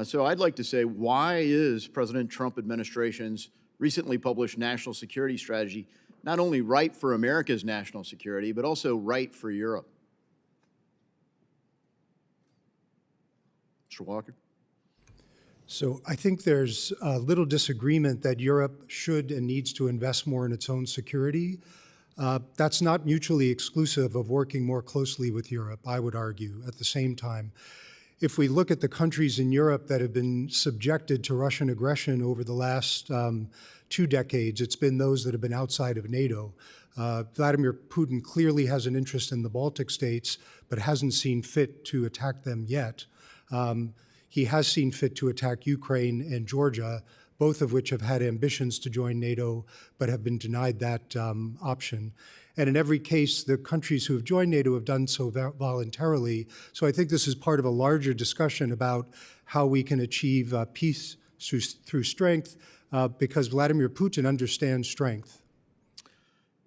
So I'd like to say, why is President Trump administration's recently published national security strategy not only right for America's national security, but also right for Europe? Mr. Walker? So I think there's little disagreement that Europe should and needs to invest more in its own security. That's not mutually exclusive of working more closely with Europe, I would argue, at the same time. If we look at the countries in Europe that have been subjected to Russian aggression over the last 2 decades, it's been those that have been outside of NATO. Vladimir Putin clearly has an interest in the Baltic states, but hasn't seen fit to attack them yet. He has seen fit to attack Ukraine and Georgia, both of which have had ambitions to join NATO, but have been denied that option. And in every case, the countries who have joined NATO have done so voluntarily. So I think this is part of a larger discussion about how we can achieve peace through strength, because Vladimir Putin understands strength.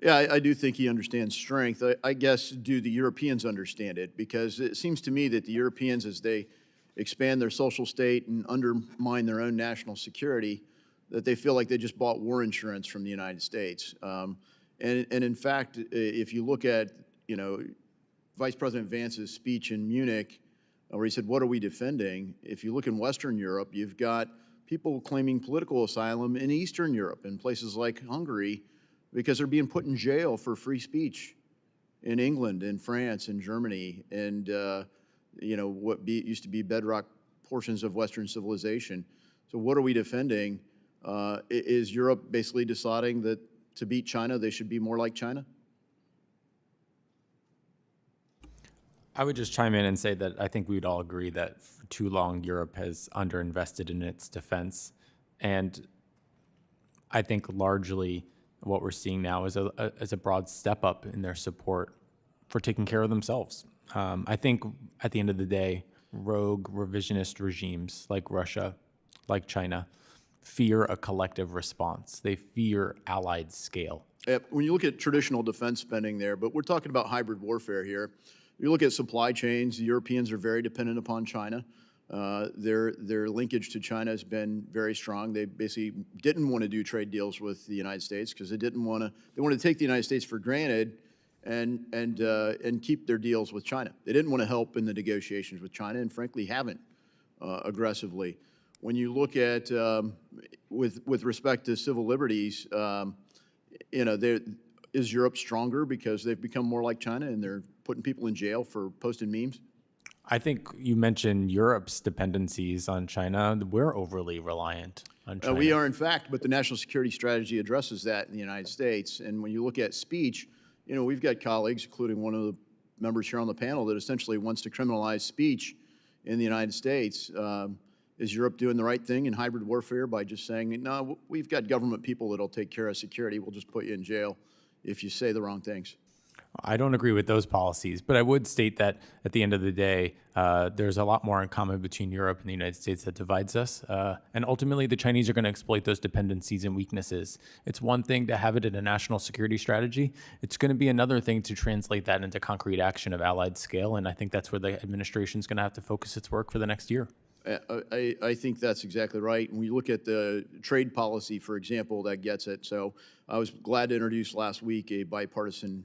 Yeah, I do think he understands strength. I guess, do the Europeans understand it? Because it seems to me that the Europeans, as they expand their social state and undermine their own national security, that they feel like they just bought war insurance from the United States. And in fact, if you look at, Vice President Vance's speech in Munich, where he said, "What are we defending?" If you look in Western Europe, you've got people claiming political asylum in Eastern Europe, in places like Hungary, because they're being put in jail for free speech. In England, in France, in Germany, and what used to be bedrock portions of Western civilization. So what are we defending? Is Europe basically deciding that to beat China, they should be more like China? I would just chime in and say that I think we would all agree that for too long Europe has underinvested in its defense. And I think largely what we're seeing now is a broad step up in their support for taking care of themselves. I think at the end of the day, rogue revisionist regimes like Russia, like China, fear a collective response. They fear allied scale. When you look at traditional defense spending there, but we're talking about hybrid warfare here. You look at supply chains, the Europeans are very dependent upon China. Their linkage to China has been very strong. They basically didn't want to do trade deals with the United States because they wanted to take the United States for granted and keep their deals with China. They didn't want to help in the negotiations with China, and frankly haven't aggressively. When you look at, with respect to civil liberties, is Europe stronger because they've become more like China and they're putting people in jail for posting memes? I think you mentioned Europe's dependencies on China. We're overly reliant on China. We are, in fact, but the national security strategy addresses that in the United States. And when you look at speech, we've got colleagues, including one of the members here on the panel, that essentially wants to criminalize speech in the United States. Is Europe doing the right thing in hybrid warfare by just saying, no, we've got government people that'll take care of security, we'll just put you in jail if you say the wrong things? I don't agree with those policies, but I would state that at the end of the day, there's a lot more in common between Europe and the United States that divides us. And ultimately, the Chinese are going to exploit those dependencies and weaknesses. It's one thing to have it in a national security strategy. It's going to be another thing to translate that into concrete action of allied scale. And I think that's where the administration is going to have to focus its work for the next year. I think that's exactly right. When you look at the trade policy, for example, that gets it. So I was glad to introduce last week a bipartisan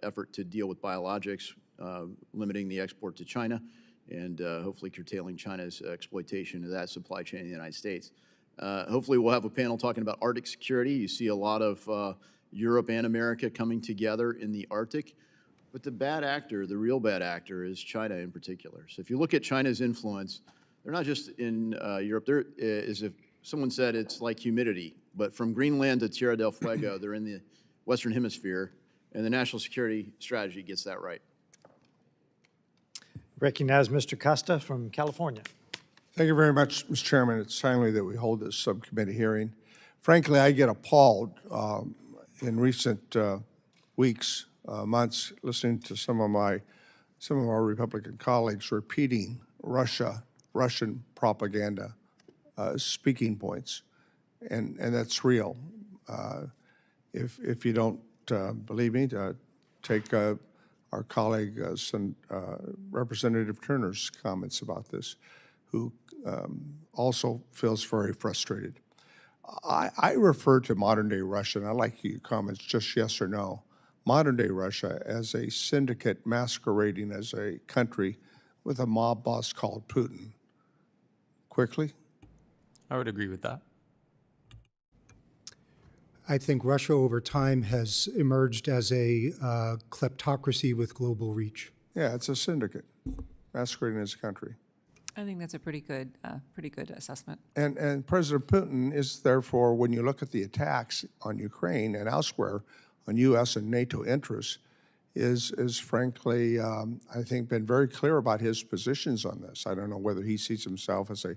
effort to deal with biologics, limiting the export to China, and hopefully curtailing China's exploitation of that supply chain in the United States. Hopefully we'll have a panel talking about Arctic security. You see a lot of Europe and America coming together in the Arctic. But the bad actor, the real bad actor, is China in particular. So if you look at China's influence, they're not just in Europe. There is, if someone said it's like humidity, but from Greenland to Tierra del Fuego, they're in the Western Hemisphere, and the national security strategy gets that right. Recognize Mr. Costa from California. Thank you very much, Mr. Chairman. It's timely that we hold this subcommittee hearing. Frankly, I get appalled in recent weeks, months, listening to some of our Republican colleagues repeating Russian propaganda speaking points, and that's real. If you don't believe me, take our colleague Representative Turner's comments about this, who also feels very frustrated. I refer to modern-day Russia, and I'd like your comments, just yes or no, modern-day Russia as a syndicate masquerading as a country with a mob boss called Putin. Quickly? I would agree with that. I think Russia over time has emerged as a kleptocracy with global reach. Yeah, it's a syndicate masquerading as a country. I think that's a pretty good assessment. And President Putin is therefore, when you look at the attacks on Ukraine and elsewhere on U.S. and NATO interests, is frankly, I think, been very clear about his positions on this. I don't know whether he sees himself as a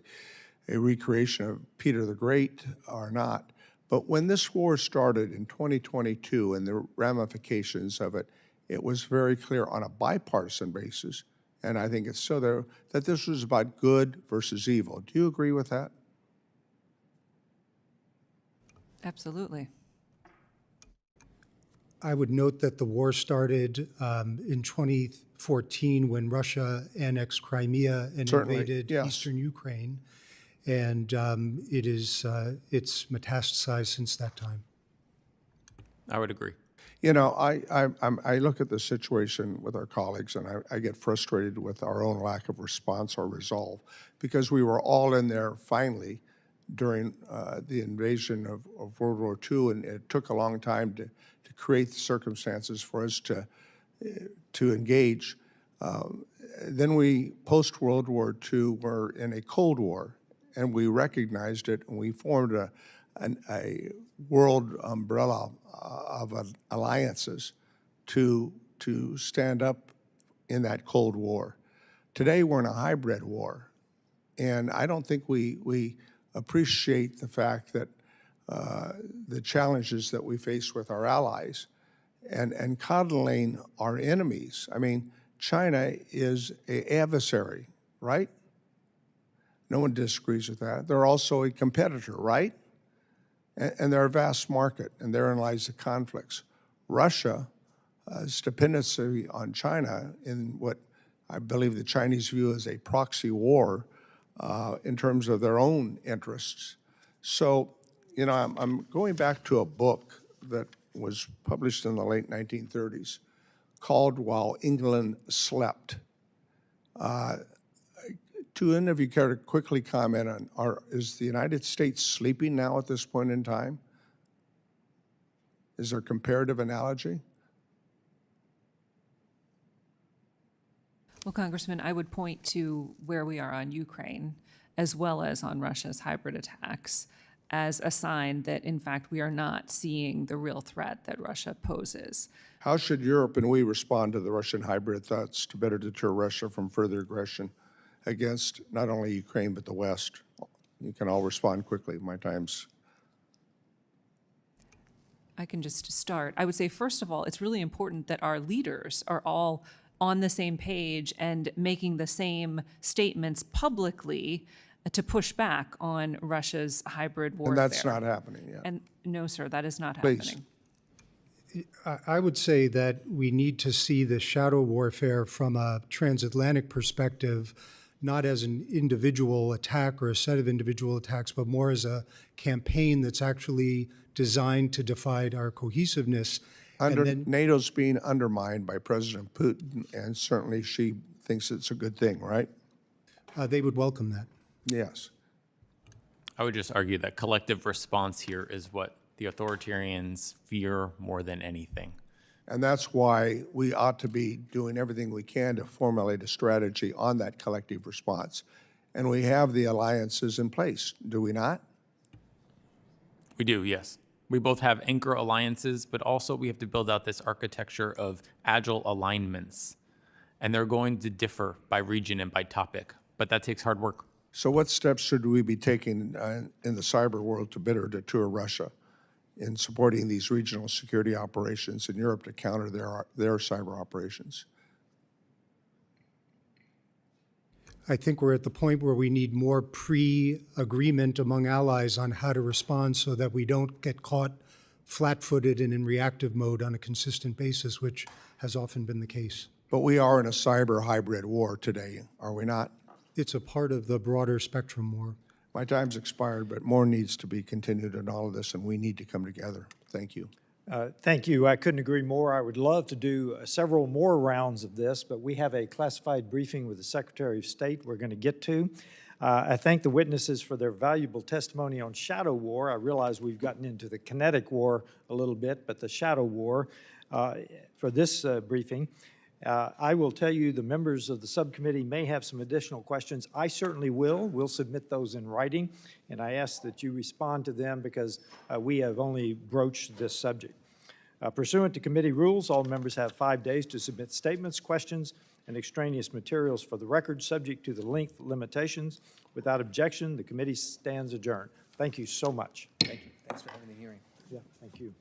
recreation of Peter the Great or not. But when this war started in 2022 and the ramifications of it, it was very clear on a bipartisan basis, and I think it's still there, that this was about good versus evil. Do you agree with that? Absolutely. I would note that the war started in 2014 when Russia annexed Crimea and Certainly, invaded yes. eastern Ukraine, and it's metastasized since that time. I would agree. You know, I look at the situation with our colleagues, and I get frustrated with our own lack of response or resolve, because we were all in there finally during the invasion of World War II, and it took a long time to create the circumstances for us to engage. Then we, post-World War II, were in a Cold War, and we recognized it, and we formed a world umbrella of alliances to stand up in that Cold War. Today, we're in a hybrid war, and I don't think we appreciate the fact that the challenges that we face with our allies and coddling our enemies. I mean, China is an adversary, right? No one disagrees with that. They're also a competitor, right? And they're a vast market, and therein lies the conflicts. Russia's dependency on China in what I believe the Chinese view as a proxy war in terms of their own interests. So, you know, I'm going back to a book that was published in the late 1930s called While England Slept. Do any of you care to quickly comment on, is the United States sleeping now at this point in time? Is there a comparative analogy? Well, Congressman, I would point to where we are on Ukraine, as well as on Russia's hybrid attacks, as a sign that, in fact, we are not seeing the real threat that Russia poses. How should Europe and we respond to the Russian hybrid threats to better deter Russia from further aggression against not only Ukraine, but the West? You can all respond quickly. My time's... I can just start. I would say, first of all, it's really important that our leaders are all on the same page and making the same statements publicly to push back on Russia's hybrid warfare. And that's not happening yet. And no, sir, that is not Please. happening. I would say that we need to see the shadow warfare from a transatlantic perspective, not as an individual attack or a set of individual attacks, but more as a campaign that's actually designed to divide our cohesiveness. NATO's being undermined by President Putin, and certainly she thinks it's a good thing, right? They would welcome that. Yes. I would just argue that collective response here is what the authoritarians fear more than anything. And that's why we ought to be doing everything we can to formulate a strategy on that collective response. And we have the alliances in place, do we not? We do, yes. We both have anchor alliances, but also we have to build out this architecture of agile alignments. And they're going to differ by region and by topic, but that takes hard work. So what steps should we be taking in the cyber world to better deter Russia in supporting these regional security operations in Europe to counter their cyber operations? I think we're at the point where we need more pre-agreement among allies on how to respond so that we don't get caught flat-footed and in reactive mode on a consistent basis, which has often been the case. But we are in a cyber hybrid war today, are we not? It's a part of the broader spectrum war. My time's expired, but more needs to be continued in all of this, and we need to come together. Thank you. Thank you. I couldn't agree more. I would love to do several more rounds of this, but we have a classified briefing with the Secretary of State we're going to get to. I thank the witnesses for their valuable testimony on shadow war. I realize we've gotten into the kinetic war a little bit, but the shadow war for this briefing. I will tell you the members of the subcommittee may have some additional questions. I certainly will. We'll submit those in writing, and I ask that you respond to them because we have only broached this subject. Pursuant to committee rules, all members have 5 days to submit statements, questions, and extraneous materials for the record, subject to the length limitations. Without objection, the committee stands adjourned. Thank you so much. Thank you. Thanks for having the hearing. Yeah, thank you.